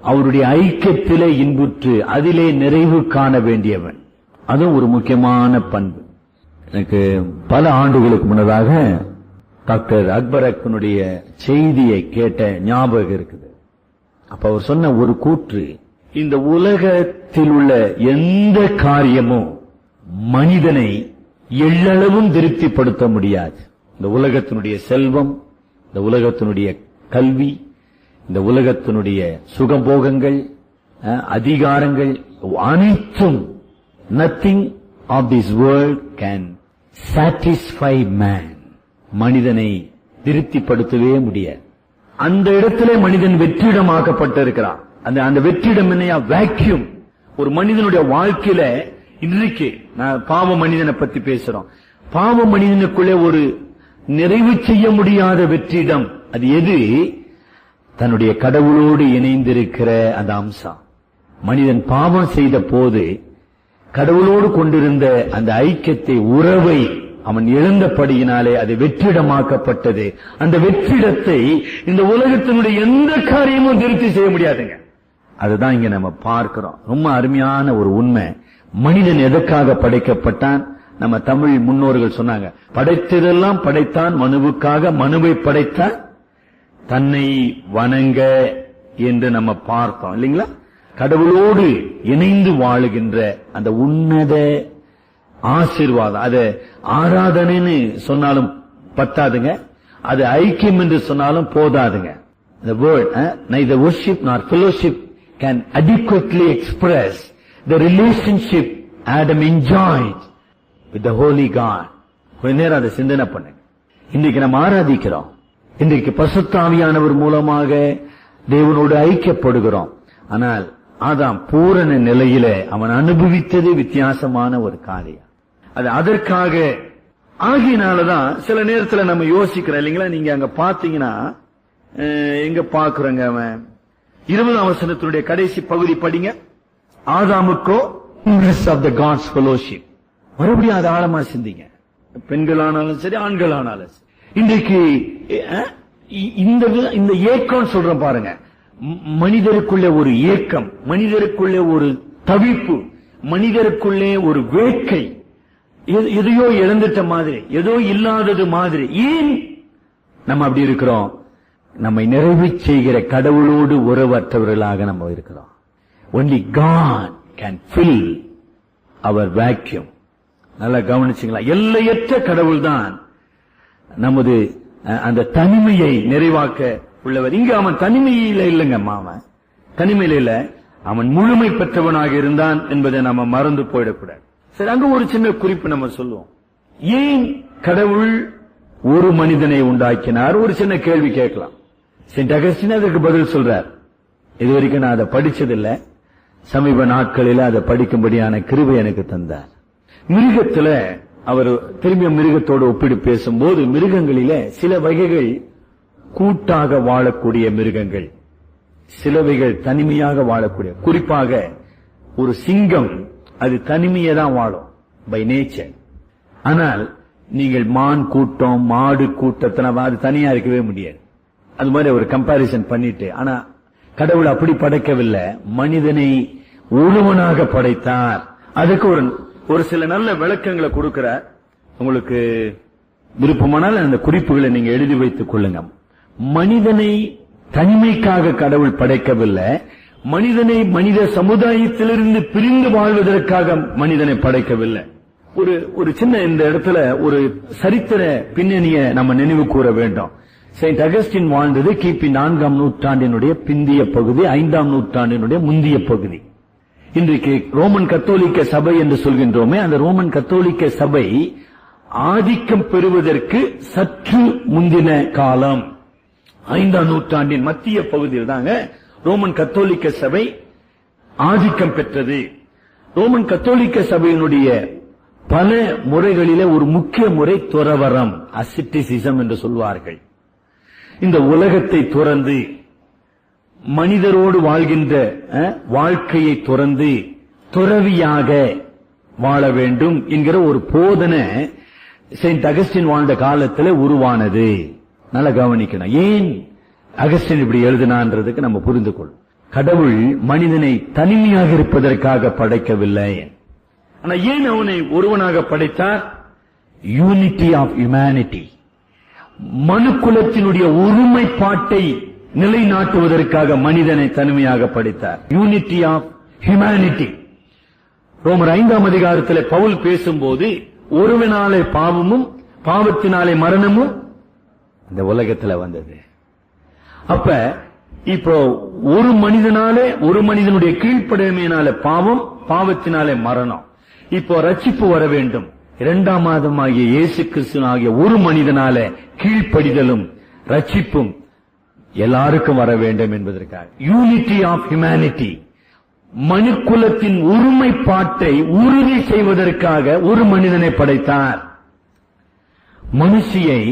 அவருடைய ஐக்கியத்திலே இன்புற்று அதிலே நிறைவு காண வேண்டியவன். அதுவும் ஒரு முக்கியமான பண்பு. எனக்கு பல ஆண்டுகளுக்கு முன்னதாக டாக்டர் அக்பர் அக்பனுடைய செய்தியை கேட்ட ஞாபகம் இருக்குது. அப்ப அவர் சொன்ன ஒரு கூற்று, இந்த உலகத்தில் உள்ள எந்த காரியமும் மனிதனை எள்ளளவும் திருப்திப்படுத்த முடியாது. இந்த உலகத்தினுடைய செல்வம், இந்த உலகத்தினுடைய கல்வி, இந்த உலகத்தினுடைய சுகபோகங்கள், அதிகாரங்கள் அனைத்தும், nothing of this world can satisfy man. மனிதனை திருப்திப்படுத்தவே முடியாது. அந்த இடத்திலே மனிதன் வெற்றிடமாக்கப்பட்டிருக்கிறான். அந்த வெற்றிடம் என்னையா? வேக்யூம். ஒரு மனிதனுடைய வாழ்க்கையில இன்றைக்கு நான் பாவ மனிதனை பத்தி பேசுறோம். பாவ மனிதனுக்குள்ளே ஒரு நிறைவு செய்ய முடியாத வெற்றிடம். அது எது? தன்னுடைய கடவுளோடு இணைந்திருக்கிற அந்த அம்சம். மனிதன் பாவம் செய்த போது கடவுளோடு கொண்டிருந்த அந்த ஐக்கியத்தை, உறவை அவன் இழந்தபடியினாலே அது வெற்றிடமாக்கப்பட்டது. அந்த வெற்றிடத்தை இந்த உலகத்தினுடைய எந்த காரியமும் திருப்தி செய்ய முடியாதுங்க. அதுதான் இங்க நம்ம பார்க்கிறோம். ரொம்ப அருமையான ஒரு உண்மை. மனிதன் எதற்காக படைக்கப்பட்டான்? நம்ம தமிழ் முன்னோர்கள் சொன்னாங்க, படைத்ததெல்லாம் படைத்தான் மனுவுக்காக, மனுவை படைத்தான் தன்னை வணங்க என்று நம்ம பார்த்தோம் இல்லைங்களா? கடவுளோடு இணைந்து வாழுகின்ற அந்த உன்னத ஆசீர்வாதம், அது ஆராதனைன்னு சொன்னாலும் பத்தாதுங்க, அது ஐக்கியம் என்று சொன்னாலும் போதாதுங்க. The word neither worship nor fellowship can adequately express the relationship Adam enjoyed with the holy God. கொஞ்ச நேரம் அதை சிந்தனை பண்ணுங்க. இன்றைக்கு நம்ம ஆராதிக்கிறோம், இன்றைக்கு பரிசுத்த ஆவியானவர் மூலமாக தேவனோடு ஐக்கியப்படுகிறோம். ஆனால் ஆதாம் பூரண நிலையில அவன் அனுபவித்தது வித்தியாசமான ஒரு காரியம். அது அதற்காக ஆகியனாலதான் சில நேரத்தில் நம்ம யோசிக்கிறோம் இல்லைங்களா? நீங்க அங்க பாத்தீங்கன்னா, எங்க பாக்குறோங்க, அவன் 20ஆம் வசனத்தினுடைய கடைசி பகுதி படிங்க. ஆதாமுக்கோ ஆஃப் த காட்ஸ் ஃபெலோஷிப். மறுபடியும் அது ஆழமா சிந்திங்க. பெண்களானாலும் சரி, ஆண்களானாலும் சரி. இன்றைக்கு இந்த ஏக்கம் சொல்றோம் பாருங்க. மனிதருக்குள்ளே ஒரு ஏக்கம், மனிதருக்குள்ளே ஒரு தவிப்பு, மனிதருக்குள்ளே ஒரு வேட்கை, எதையோ இழந்துட்ட மாதிரி, ஏதோ இல்லாதது மாதிரி. ஏன் நம்ம அப்படி இருக்கிறோம்? நம்மை நிறைவு செய்கிற கடவுளோடு உறவற்றவர்களாக நம்ம இருக்கிறோம். only God can fill our vacuum. நல்லா கவனிச்சுங்களா? எல்லையற்ற கடவுள் தான் நமது அந்த தனிமையை நிறைவாக்க உள்ளவர். இங்க அவன் தனிமையில இல்லைங்க, அவன் தனிமையில இல்ல, அவன் முழுமை பெற்றவனாக இருந்தான் என்பதை நம்ம மறந்து போயிடக்கூடாது. சரி, அங்க ஒரு சின்ன குறிப்பு நம்ம சொல்லுவோம். ஏன் கடவுள் ஒரு மனிதனை உண்டாக்கினார்? ஒரு சின்ன கேள்வி கேட்கலாம். செயின்ட் அகஸ்டின் அதற்கு பதில் சொல்றார். இதுவரைக்கும் நான் அதை படிச்சதில்லை, சமீப நாட்களில் அதை படிக்கும்படியான கிருபை எனக்கு தந்தார். மிருகத்துல அவர் திரும்பிய மிருகத்தோடு ஒப்பிட்டு பேசும்போது, மிருகங்களில சில வகைகள் கூட்டாக வாழக்கூடிய மிருகங்கள், சிலவைகள் தனிமையாக வாழக்கூடிய. குறிப்பாக ஒரு சிங்கம் அது தனிமையை தான் வாழும் பை நேச்சர். ஆனால் நீங்கள் மான் கூட்டம், மாடு கூட்டத்தின அது தனியா இருக்கவே முடியாது. அது மாதிரி ஒரு கம்பாரிசன் பண்ணிட்டு, ஆனா கடவுள் அப்படி படைக்கவில்லை, மனிதனை ஒருவனாக படைத்தார். அதுக்கு ஒரு சில நல்ல விளக்கங்களை கொடுக்கிறார். உங்களுக்கு விருப்பமானால் அந்த குறிப்புகளை நீங்க எழுதி வைத்துக் கொள்ளுங்க. மனிதனை தனிமைக்காக கடவுள் படைக்கவில்லை, மனிதனை மனித சமுதாயத்திலிருந்து பிரிந்து வாழ்வதற்காக மனிதனை படைக்கவில்லை. ஒரு சின்ன இந்த இடத்துல ஒரு சரித்திர பின்னணியை நம்ம நினைவு கூற வேண்டும். செயின்ட் அகஸ்டின் வாழ்ந்தது கிபி 4ஆம் நூற்றாண்டினுடைய பிந்திய பகுதி, 5ஆம் நூற்றாண்டினுடைய முந்திய பகுதி. இன்றைக்கு ரோமன் கத்தோலிக்க சபை என்று சொல்கின்றோமே, அந்த ரோமன் கத்தோலிக்க சபை ஆதிக்கம் பெறுவதற்கு சற்று முந்தின காலம், 5ஆம் நூற்றாண்டின் மத்திய பகுதியில் தாங்க ரோமன் கத்தோலிக்க சபை ஆதிக்கம் பெற்றது. ரோமன் கத்தோலிக்க சபையினுடைய பல முறைகளிலே ஒரு முக்கிய முறை துறவரம், அசிட்டிசிசம் என்று சொல்வார்கள். இந்த உலகத்தை துறந்து மனிதரோடு வாழ்கின்ற வாழ்க்கையை துறந்து துறவியாக வாழ வேண்டும் என்கிற ஒரு போதனை செயின்ட் அகஸ்டின் வாழ்ந்த காலத்தில் உருவானது. நல்லா கவனிக்கணும். ஏன் அகஸ்டின் இப்படி எழுதினான்றதுக்கு நம்ம புரிந்து கொள்ளும். கடவுள் மனிதனை தனிமையாக இருப்பதற்காக படைக்கவில்லை. ஆனா ஏன் அவனை ஒருவனாக படைத்தார்? யூனிட்டி ஆஃப் ஹியூமனிட்டி, மனுக்குலத்தினுடைய ஒருமைப்பாட்டை நிலைநாட்டுவதற்காக மனிதனை தனிமையாக படைத்தார். Unity of humanity. ரோமர் 5ஆம் அதிகாரத்தில் பவுல் பேசும்போது ஒருவனாலே பாவமும் பாவத்தினாலே மரணமும் இந்த உலகத்தில் வந்தது. அப்ப இப்போ ஒரு மனிதனாலே, ஒரு மனிதனுடைய கீழ்ப்படைமையினால பாவம், பாவத்தினாலே மரணம். இப்போ ரட்சிப்பு வர வேண்டும். 2ஆம் ஆதமாகிய இயேசு கிறிஸ்து ஆகிய ஒரு மனிதனால கீழ்ப்படிதலும் ரட்சிப்பும் எல்லாருக்கும் வர வேண்டும் என்பதற்காக யூனிட்டி ஆஃப் ஹியூமனிட்டி, மனுக்குலத்தின் ஒருமைப்பாட்டை உறுதி செய்வதற்காக ஒரு மனிதனை படைத்தார். மனுஷியை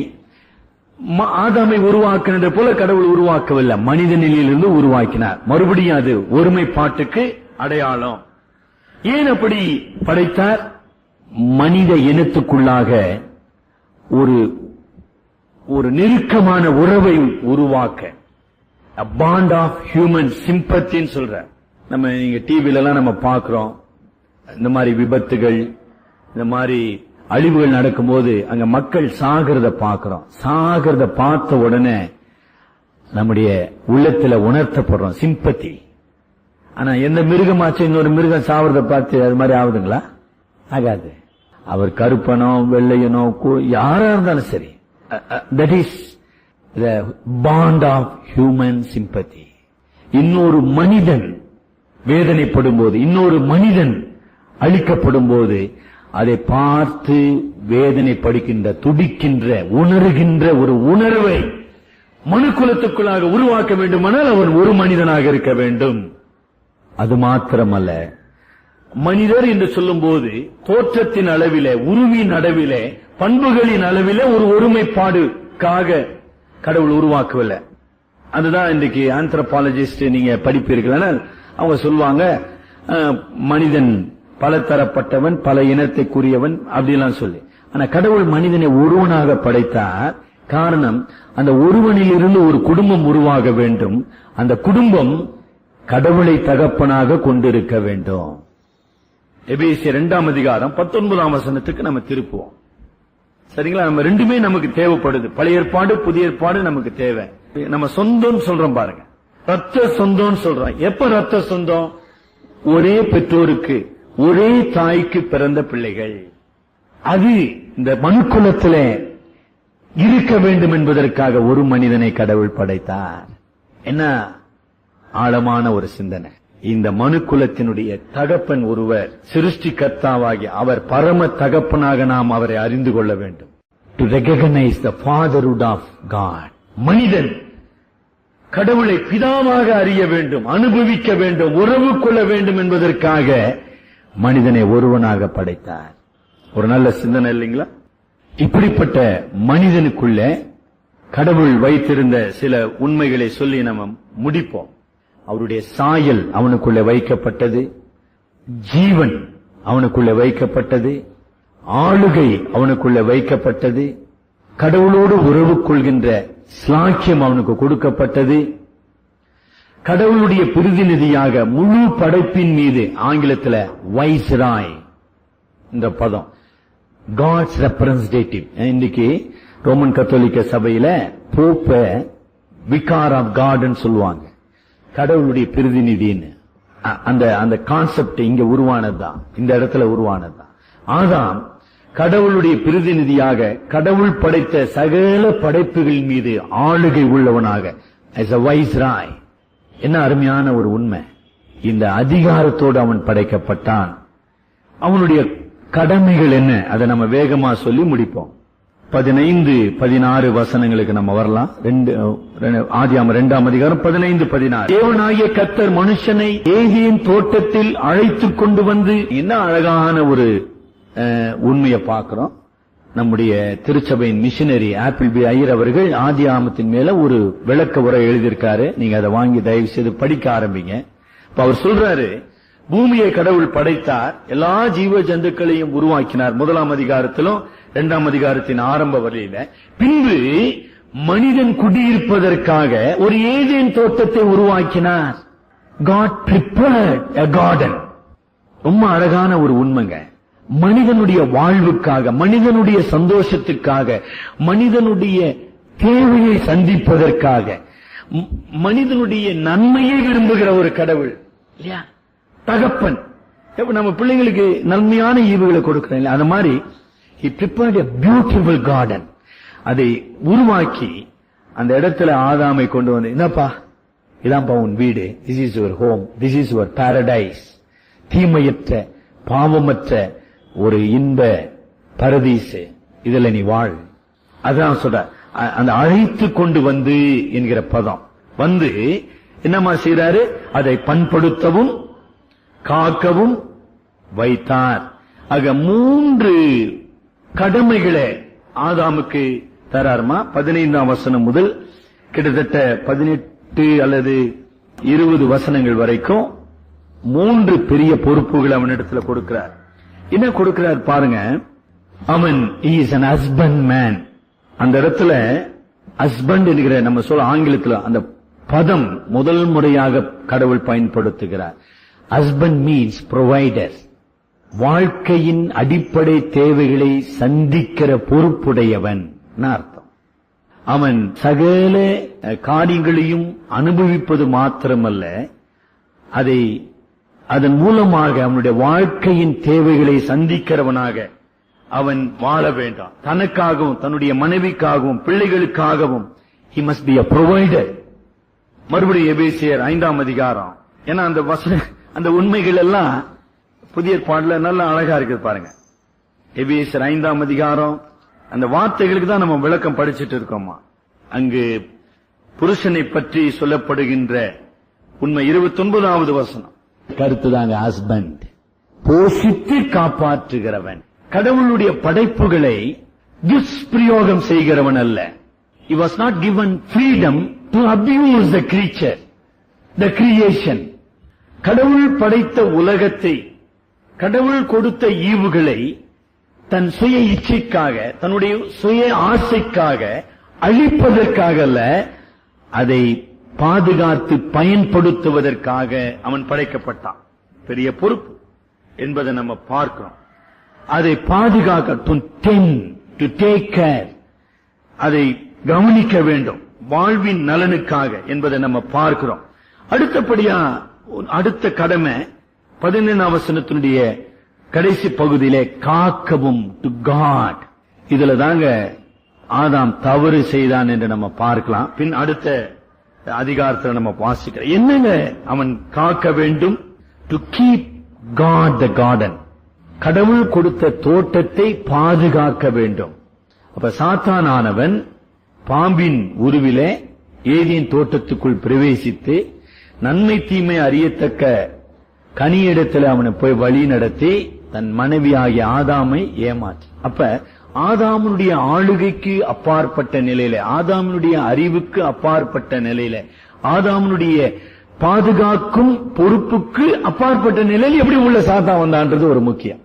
ஆதாமை உருவாக்கினது போல கடவுள் உருவாக்கவில்லை, மனித நிலையிலிருந்து உருவாக்கினார். மறுபடியும் அது ஒருமைப்பாட்டுக்கு அடையாளம். ஏன் அப்படி படைத்தார்? மனித இனத்துக்குள்ளாக ஒரு நெருக்கமான உறவை உருவாக்க, பாண்ட் ஆஃப் ஹியூமன் சிம்பத்தின்னு சொல்ற. நம்ம நீங்க டிவில எல்லாம் நம்ம பார்க்கிறோம், இந்த மாதிரி விபத்துகள், இந்த மாதிரி அழிவுகள் நடக்கும்போது அங்க மக்கள் சாகிறத பார்க்கிறோம். சாகிறத பார்த்த உடனே நம்முடைய உள்ளத்துல உணர்த்தப்படுறோம் சிம்பத்தி. ஆனா எந்த மிருகமாச்சும் இன்னொரு மிருகம் சாவறத பார்த்து அது மாதிரி ஆகுதுங்களா? ஆகாது. அவர் கருப்பனோ வெள்ளையனோ யாரா இருந்தாலும் சரி, that is the bond of human sympathy. இன்னொரு மனிதன் வேதனைப்படும் போது, இன்னொரு மனிதன் அழிக்கப்படும் போது அதை பார்த்து வேதனைப்படுகின்ற, துடிக்கின்ற, உணர்கின்ற ஒரு உணர்வை மனுக்குலத்துக்குள்ளாக உருவாக்க வேண்டுமானால் அவர் ஒரு மனிதனாக இருக்க வேண்டும். அது மாத்திரமல்ல, மனிதர் என்று சொல்லும் போது தோற்றத்தின் அளவிலே, உருவின் அளவிலே, பண்புகளின் அளவிலே ஒரு ஒருமைப்பாடுக்காக கடவுள் உருவாக்கவில்லை. அதுதான் இன்றைக்கு ஆந்த்ரோபாலஜிஸ்ட் நீங்க படிப்பீர்கள், அவங்க சொல்லுவாங்க மனிதன் பலதரப்பட்டவன், பல இனத்தைக்குரியவன் அப்படிலாம் சொல்லி. ஆனா கடவுள் மனிதனை ஒருவனாக படைத்தார். காரணம், அந்த ஒருவனில் இருந்து ஒரு குடும்பம் உருவாக வேண்டும். அந்த குடும்பம் கடவுளை தகப்பனாக கொண்டிருக்க வேண்டும். எபேசியர் 2ஆம் அதிகாரம் 19ஆம் வசனத்துக்கு நம்ம திருப்புவோம். சரிங்களா? நம்ம ரெண்டுமே நமக்கு தேவைப்படுது. பழைய ஏற்பாடு, புதிய ஏற்பாடு நமக்கு தேவை. நம்ம சொந்தம் சொல்றோம் பாருங்க, ரத்த சொந்தம் சொல்றோம். எப்ப ரத்த சொந்தம்? ஒரே பெற்றோருக்கு, ஒரே தாய்க்கு பிறந்த பிள்ளைகள். அது இந்த மனுக்குலத்திலே இருக்க வேண்டும் என்பதற்காக ஒரு மனிதனை கடவுள் படைத்தார். என்ன ஆழமான ஒரு சிந்தனை! இந்த மனுக்குலத்தினுடைய தகப்பன் ஒருவர், சிருஷ்டிகர்த்தாவாகி அவர் பரம தகப்பனாக நாம் அவரை அறிந்து கொள்ள வேண்டும். To recognise the fatherhood of God. மனிதன் கடவுளை பிதாவாக அறிய வேண்டும், அனுபவிக்க வேண்டும், உறவு கொள்ள வேண்டும் என்பதற்காக மனிதனை ஒருவனாக படைத்தார். ஒரு நல்ல சிந்தனை இல்லைங்களா? இப்படிப்பட்ட மனிதனுக்குள்ள கடவுள் வைத்திருந்த சில உண்மைகளை சொல்லி நம்ம முடிப்போம். அவருடைய சாயல் அவனுக்குள்ள வைக்கப்பட்டது, ஜீவன் அவனுக்குள்ள வைக்கப்பட்டது, ஆளுகை அவனுக்குள்ள வைக்கப்பட்டது, கடவுளோடு உறவு கொள்கின்ற ஸ்லாக்கியம் அவனுக்கு கொடுக்கப்பட்டது. கடவுளுடைய பிரதிநிதியாக முழு படைப்பின் மீது, ஆங்கிலத்தில் வைஸ்ராய் இந்த பதம், காட்ஸ் ரெப்ரசன்டேட்டிவ். இன்னைக்கு ரோமன் கத்தோலிக்க சபையில போப்ப விகார் ஆஃப் காட்னு சொல்லுவாங்க, கடவுளுடைய பிரதிநிதின்னு. அந்த கான்செப்ட் இங்க உருவானதுதான், இந்த இடத்துல உருவானதுதான். ஆதாம் கடவுளுடைய பிரதிநிதியாக கடவுள் படைத்த சகல படைப்புகள் மீது ஆளுகை உள்ளவனாக, as a viceroy. என்ன அருமையான ஒரு உண்மை! இந்த அதிகாரத்தோடு அவன் படைக்கப்பட்டான். அவனுடைய கடமைகள் என்ன, அதை நம்ம வேகமா சொல்லி முடிப்போம். 15-16 வசனங்களுக்கு நம்ம வரலாம். ஆதியாகமம் 2ஆம் அதிகாரம் 15-16. தேவனாகிய கர்த்தர் மனுஷனை ஏதேன் தோட்டத்தில் அழைத்துக் கொண்டு வந்து, என்ன அழகான ஒரு உண்மையை பார்க்கிறோம். நம்முடைய திருச்சபையின் மிஷனரி ஆப்பிள் பி ஐயர் அவர்கள் ஆதியாகமத்தின் மேல ஒரு விளக்க உரை எழுதியிருக்காரு. நீங்க அதை வாங்கி தயவு செய்து படிக்க ஆரம்பிங்க. இப்ப அவர் சொல்றாரு, பூமியை கடவுள் படைத்தார், எல்லா ஜீவ ஜந்துக்களையும் உருவாக்கினார். 1ஆம் அதிகாரத்திலும் 2ஆம் அதிகாரத்தின் ஆரம்ப வரையில. பின்பு மனிதன் குடியிருப்பதற்காக ஒரு ஏதேன் தோட்டத்தை உருவாக்கினார். God prepared a garden. ரொம்ப அழகான ஒரு உண்மைங்க. மனிதனுடைய வாழ்வுக்காக, மனிதனுடைய சந்தோஷத்துக்காக, மனிதனுடைய தேவையை சந்திப்பதற்காக, மனிதனுடைய நன்மையை விரும்புகிற ஒரு கடவுள் இல்லையா, தகப்பன். நம்ம பிள்ளைங்களுக்கு நன்மையான ஈவுகளை கொடுக்கிறேன், அந்த மாதிரி he prepared a beautiful garden. அதை உருவாக்கி அந்த இடத்துல ஆதாமை கொண்டு வந்து, என்னப்பா இதான்ப்பா உன் வீடு, this is your home, this is your paradise. தீமையற்ற பாவமற்ற ஒரு இன்ப பரதீசு, இதுல நீ வாழ். அதான் சொல்ற, அந்த அழைத்து கொண்டு வந்து என்கிற பதம் வந்து என்னமா செய்றாரு, அதை பண்படுத்தவும் காக்கவும் வைத்தார். ஆக 3 கடமைகளை ஆதாமுக்கு தராருமா. 15ஆம் வசனம் முதல் கிட்டத்தட்ட 18 அல்லது 20 வசனங்கள் வரைக்கும் 3 பெரிய பொறுப்புகள் அவனிடத்துல கொடுக்கிறார். என்ன கொடுக்கிறார் பாருங்க. அவன் is an husband man. அந்த இடத்துல ஹஸ்பண்ட் என்கிற நம்ம சொல்ல ஆங்கிலத்தில் அந்த பதம் முதல் முறையாக கடவுள் பயன்படுத்துகிறார். Husband means provider. வாழ்க்கையின் அடிப்படை தேவைகளை சந்திக்கிற பொறுப்புடையவன் அர்த்தம். அவன் சகல காரியங்களையும் அனுபவிப்பது மாத்திரமல்ல, அதை அதன் மூலமாக அவனுடைய வாழ்க்கையின் தேவைகளை சந்திக்கிறவனாக அவன் வாழ வேண்டாம். தனக்காகவும் தன்னுடைய மனைவிக்காகவும் பிள்ளைகளுக்காகவும் he must be a provider. மறுபடியும் எபேசியர் 5ஆம் அதிகாரம். ஏன்னா அந்த உண்மைகள் எல்லாம் புதிய பாடல நல்ல அழகா இருக்குது பாருங்க. எபேசியர் 5ஆம் அதிகாரம், அந்த வார்த்தைகளுக்கு தான் நம்ம விளக்கம் படிச்சுட்டு இருக்கோமா. அங்கு புருஷனை பற்றி சொல்லப்படுகின்ற உண்மை 29வது வசனம் கருத்து தாங்க. ஹஸ்பண்ட் போஷித்து காப்பாற்றுகிறவன், கடவுளுடைய படைப்புகளை துஷ்பிரயோகம் செய்கிறவன் அல்ல. He was not given freedom to abuse the creature, the creation. கடவுள் படைத்த உலகத்தை, கடவுள் கொடுத்த ஈவுகளை தன் சுய இச்சைக்காக, தன்னுடைய சுய ஆசைக்காக அழிப்பதற்காக அல்ல, அதை பாதுகாத்து பயன்படுத்துவதற்காக அவன் படைக்கப்பட்டான். பெரிய பொறுப்பு என்பதை நம்ம பார்க்கிறோம். அதை பாதுகாக்க, டு டேக் கேர், அதை கவனிக்க வேண்டும் வாழ்வின் நலனுக்காக என்பதை நம்ம பார்க்கிறோம். அடுத்தபடியா அடுத்த கடமை 15ஆம் வசனத்தினுடைய கடைசி பகுதியிலே காக்கவும், டு காட். இதுல தாங்க ஆதாம் தவறு செய்தான் என்று நம்ம பார்க்கலாம். பின் அடுத்த அதிகாரத்தில் நம்ம வாசிக்கிறோம். என்னங்க அவன் காக்க வேண்டும், to keep God the garden. கடவுள் கொடுத்த தோட்டத்தை பாதுகாக்க வேண்டும். அப்ப சாத்தானானவன் பாம்பின் உருவிலே ஏதேன் தோட்டத்துக்குள் பிரவேசித்து நன்மை தீமை அறியத்தக்க கனியிடத்தில் அவனை போய் வழி நடத்தி தன் மனைவியாகிய ஆதாமை ஏமாற்றி. அப்ப ஆதாமுடைய ஆளுகைக்கு அப்பாற்பட்ட நிலையில, ஆதாமுடைய அறிவுக்கு அப்பாற்பட்ட நிலையில, ஆதாமுடைய பாதுகாக்கும் பொறுப்புக்கு அப்பாற்பட்ட நிலையில் எப்படி உள்ள சாத்தான் வந்தான்றது ஒரு முக்கியம்.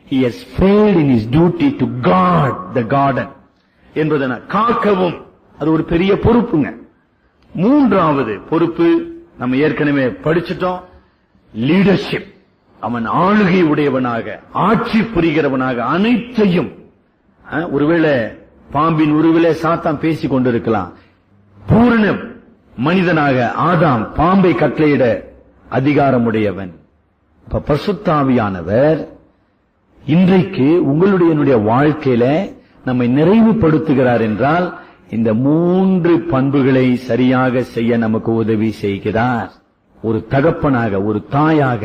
He has failed in his duty to guard the garden என்பதன காக்கவும், அது ஒரு பெரிய பொறுப்புங்க. 3வது பொறுப்பு நம்ம ஏற்கனவே படிச்சிட்டோம். லீடர்ஷிப், அவன் ஆளுகை உடையவனாக, ஆட்சி புரிகிறவனாக, அனைத்தையும். ஒருவேளை பாம்பின் உருவிலே சாத்தான் பேசிக் கொண்டிருக்கலாம். பூரண மனிதனாக ஆதாம் பாம்பை கட்டளையிட அதிகாரமுடையவன். இப்ப பரிசுத்தாவியானவர் இன்றைக்கு உங்களுடைய என்னுடைய வாழ்க்கையில நம்மை நிறைவுபடுத்துகிறார் என்றால் இந்த 3 பண்புகளை சரியாக செய்ய நமக்கு உதவி செய்கிறார். ஒரு தகப்பனாக, ஒரு தாயாக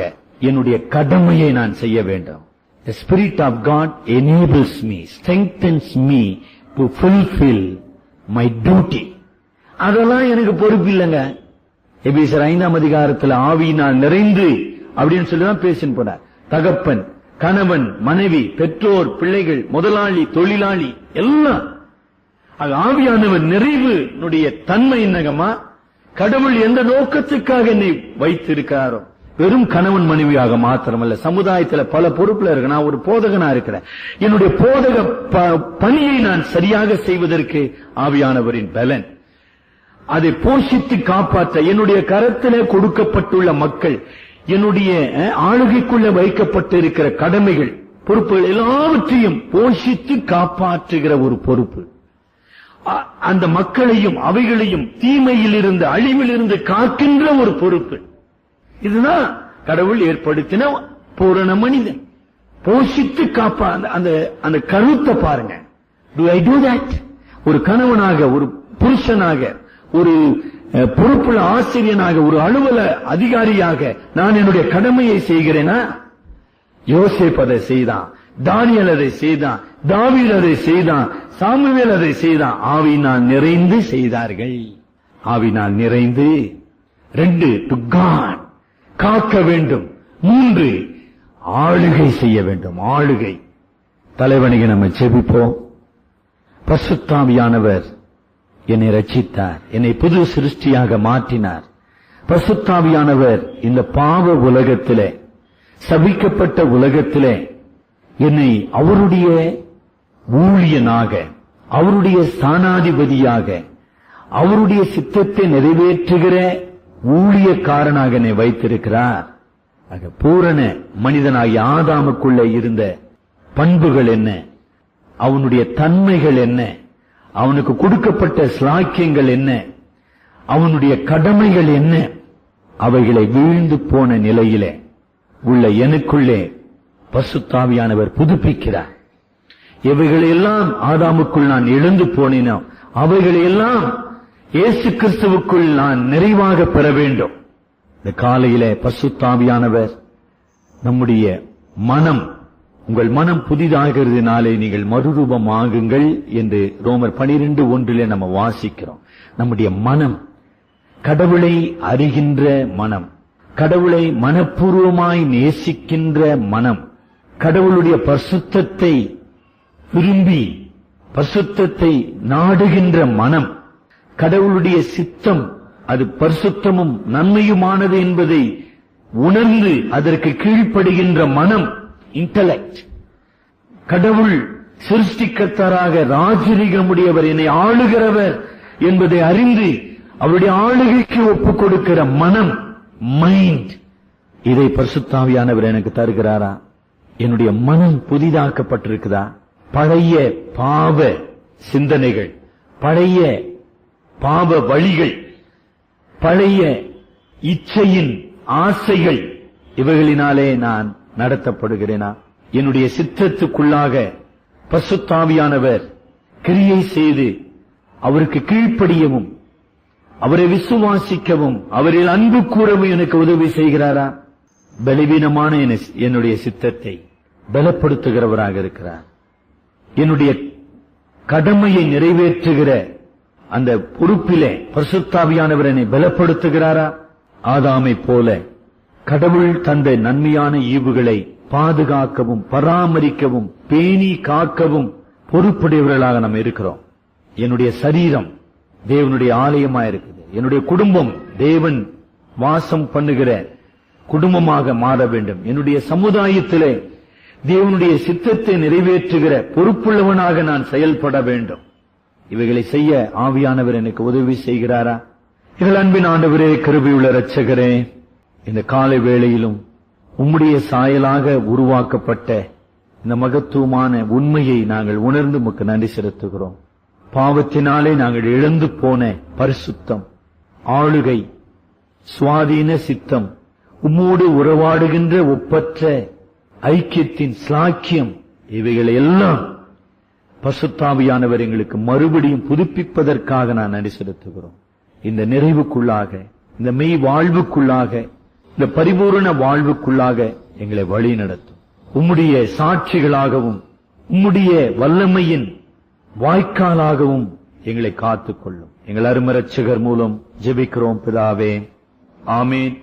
என்னுடைய கடமையை நான் செய்ய வேண்டும். The Spirit of God enables me, strengthens me to fulfill my duty. அதெல்லாம் எனக்கு பொறுப்பு இல்லைங்க. எபேசியர் 5ஆம் அதிகாரத்தில் ஆவியினால் நிறைந்து அப்படின்னு சொல்லிதான் பேசின்னு போனார். தகப்பன், கணவன், மனைவி, பெற்றோர், பிள்ளைகள், முதலாளி, தொழிலாளி எல்லாம் ஆவியானவர் நிறைவுடைய தன்மை என்னகமா? கடவுள் எந்த நோக்கத்துக்காக என்னை வைத்திருக்கிறாரோ, வெறும் கணவன் மனைவியாக மாத்திரமல்ல, சமுதாயத்தில் பல பொறுப்புல இருக்கு. நான் ஒரு போதகனா இருக்கிறேன். என்னுடைய போதக பணியை நான் சரியாக செய்வதற்கு ஆவியானவரின் பலன், அதை போஷித்து காப்பாற்ற என்னுடைய கரத்திலே கொடுக்கப்பட்டுள்ள மக்கள், என்னுடைய ஆளுகைக்குள்ள வைக்கப்பட்டிருக்கிற கடமைகள், பொறுப்புகள் எல்லாவற்றையும் போஷித்து காப்பாற்றுகிற ஒரு பொறுப்பு. அந்த மக்களையும் அவைகளையும் தீமையில் இருந்து, அழிவில் இருந்து காக்கின்ற ஒரு பொறுப்பு. இதுதான் கடவுள் ஏற்படுத்தின பூரண மனிதன். போஷித்து காப்பா அந்த கருத்தை பாருங்க. To I do that? ஒரு கணவனாக, ஒரு புருஷனாக, ஒரு பொறுப்புள்ள ஆசிரியனாக, ஒரு அலுவல அதிகாரியாக நான் என்னுடைய கடமையை செய்கிறேனா? யோசேப் அதை செய்தான், தானியேல் அதை செய்தான், தாவீது அதை செய்தான், சாமுவேல் அதை செய்தான். ஆவியினால் நிறைந்து செய்தார்கள். ஆவியினால் நிறைந்து. 2 டு காட், காக்க வேண்டும். 3 ஆளுகை செய்ய வேண்டும். ஆளுகை. தலைவனுக்கு நம்ம செபிப்போம். பரிசுத்தாவியானவர் என்னை ரட்சித்தார், என்னை புது சிருஷ்டியாக மாற்றினார். பரிசுத்தாவியானவர் இந்த பாவ உலகத்திலே, சபிக்கப்பட்ட உலகத்திலே என்னை அவருடைய ஊழியனாக, அவருடைய ஸ்தானாதிபதியாக, அவருடைய சித்தத்தை நிறைவேற்றுகிற ஊழியக்காரனாக என்னை வைத்திருக்கிறார். பூரண மனிதனாகிய ஆதாமுக்குள்ள இருந்த பண்புகள் என்ன, அவனுடைய தன்மைகள் என்ன, அவனுக்கு கொடுக்கப்பட்ட ஸ்லாக்கியங்கள் என்ன, அவனுடைய கடமைகள் என்ன, அவைகளை வீழ்ந்து போன நிலையிலே உள்ள எனக்குள்ளே பரிசுத்தாவியானவர் புதுப்பிக்கிறார். இவைகளையெல்லாம் ஆதாமுக்குள் நான் எழுந்து போனேனோ அவைகளையெல்லாம் இயேசு கிறிஸ்துவுக்குள் நான் நிறைவாக பெற வேண்டும். இந்த காலையிலே பரிசுத்தாவியானவர் நம்முடைய மனம், உங்கள் மனம் புதிதாகிறதுனாலே நீங்கள் மறுரூபமாகுங்கள் என்று ரோமர் 12:1 நம்ம வாசிக்கிறோம். நம்முடைய மனம் கடவுளை அறிகின்ற மனம், கடவுளை மனப்பூர்வமாய் நேசிக்கின்ற மனம், கடவுளுடைய பரிசுத்தத்தை விரும்பி பரிசுத்தத்தை நாடுகின்ற மனம், கடவுளுடைய சித்தம் அது பரிசுத்தமும் நன்மையுமானது என்பதை உணர்ந்து அதற்கு கீழ்ப்படுகின்ற மனம், இன்டலெக்ட். கடவுள் சிருஷ்டிக்கர்த்தராக, ராஜரீகமுடையவர், என்னை ஆளுகிறவர் என்பதை அறிந்து அவருடைய ஆளுகைக்கு ஒப்புக் கொடுக்கிற மனம், மைண்ட். இதை பரிசுத்தாவியானவர் எனக்கு தருகிறாரா? என்னுடைய மனம் புதிதாக்கப்பட்டிருக்குதா? பழைய பாவ சிந்தனைகள், பழைய பாவ வழிகள், பழைய இச்சையின் ஆசைகள், இவைகளினாலே நான் நடத்தப்படுகிறேனா? என்னுடைய சித்தத்துக்குள்ளாக பரிசுத்தாவியானவர் கிரியை செய்து அவருக்கு கீழ்ப்படியவும், அவரை விசுவாசிக்கவும், அவரில் அன்பு கூறவும் எனக்கு உதவி செய்கிறாரா? பலவீனமான என்னுடைய சித்தத்தை பலப்படுத்துகிறவராக இருக்கிறார். என்னுடைய கடமையை நிறைவேற்றுகிற அந்த பொறுப்பிலே பரிசுத்தாவியானவர் என்னை பலப்படுத்துகிறாரா? ஆதாமை போல கடவுள் தந்த நன்மையான ஈவுகளை பாதுகாக்கவும், பராமரிக்கவும், பேணி காக்கவும் பொறுப்புடையவர்களாக நாம் இருக்கிறோம். என்னுடைய சரீரம் தேவனுடைய ஆலயமா இருக்குது. என்னுடைய குடும்பம் தேவன் வாசம் பண்ணுகிற குடும்பமாக மாற வேண்டும். என்னுடைய சமுதாயத்திலே தேவனுடைய சித்தத்தை நிறைவேற்றுகிற பொறுப்புள்ளவனாக நான் செயல்பட வேண்டும். இவைகளை செய்ய ஆவியானவர் எனக்கு உதவி செய்கிறாரா? எங்கள் அன்பின் ஆண்டவரே, கிருபையுள்ள இரட்சகரே, இந்த காலை வேளையிலும் உம்முடைய சாயலாக உருவாக்கப்பட்ட இந்த மகத்துவமான உண்மையை நாங்கள் உணர்ந்து உமக்கு நன்றி செலுத்துகிறோம். பாவத்தினாலே நாங்கள் இழந்து போன பரிசுத்தம், ஆளுகை, சுவாதீன சித்தம், உம்மோடு உறவாடுகின்ற ஒப்பற்ற ஐக்கியத்தின் ஸ்லாக்கியம், இவைகளை எல்லாம் பரிசுத்தாவியானவர் எங்களுக்கு மறுபடியும் புதுப்பிப்பதற்காக நான் நன்றி செலுத்துகிறோம். இந்த நிறைவுக்குள்ளாக, இந்த மெய் வாழ்வுக்குள்ளாக, இந்த பரிபூரண வாழ்வுக்குள்ளாக எங்களை வழி நடத்தும். உம்முடைய சாட்சிகளாகவும் உம்முடைய வல்லமையின் வாய்க்காலாகவும் எங்களை காத்துக்கொள்ளும். எங்கள் அருமை இரட்சகர் மூலம் ஜெபிக்கிறோம் பிதாவே, ஆமென்.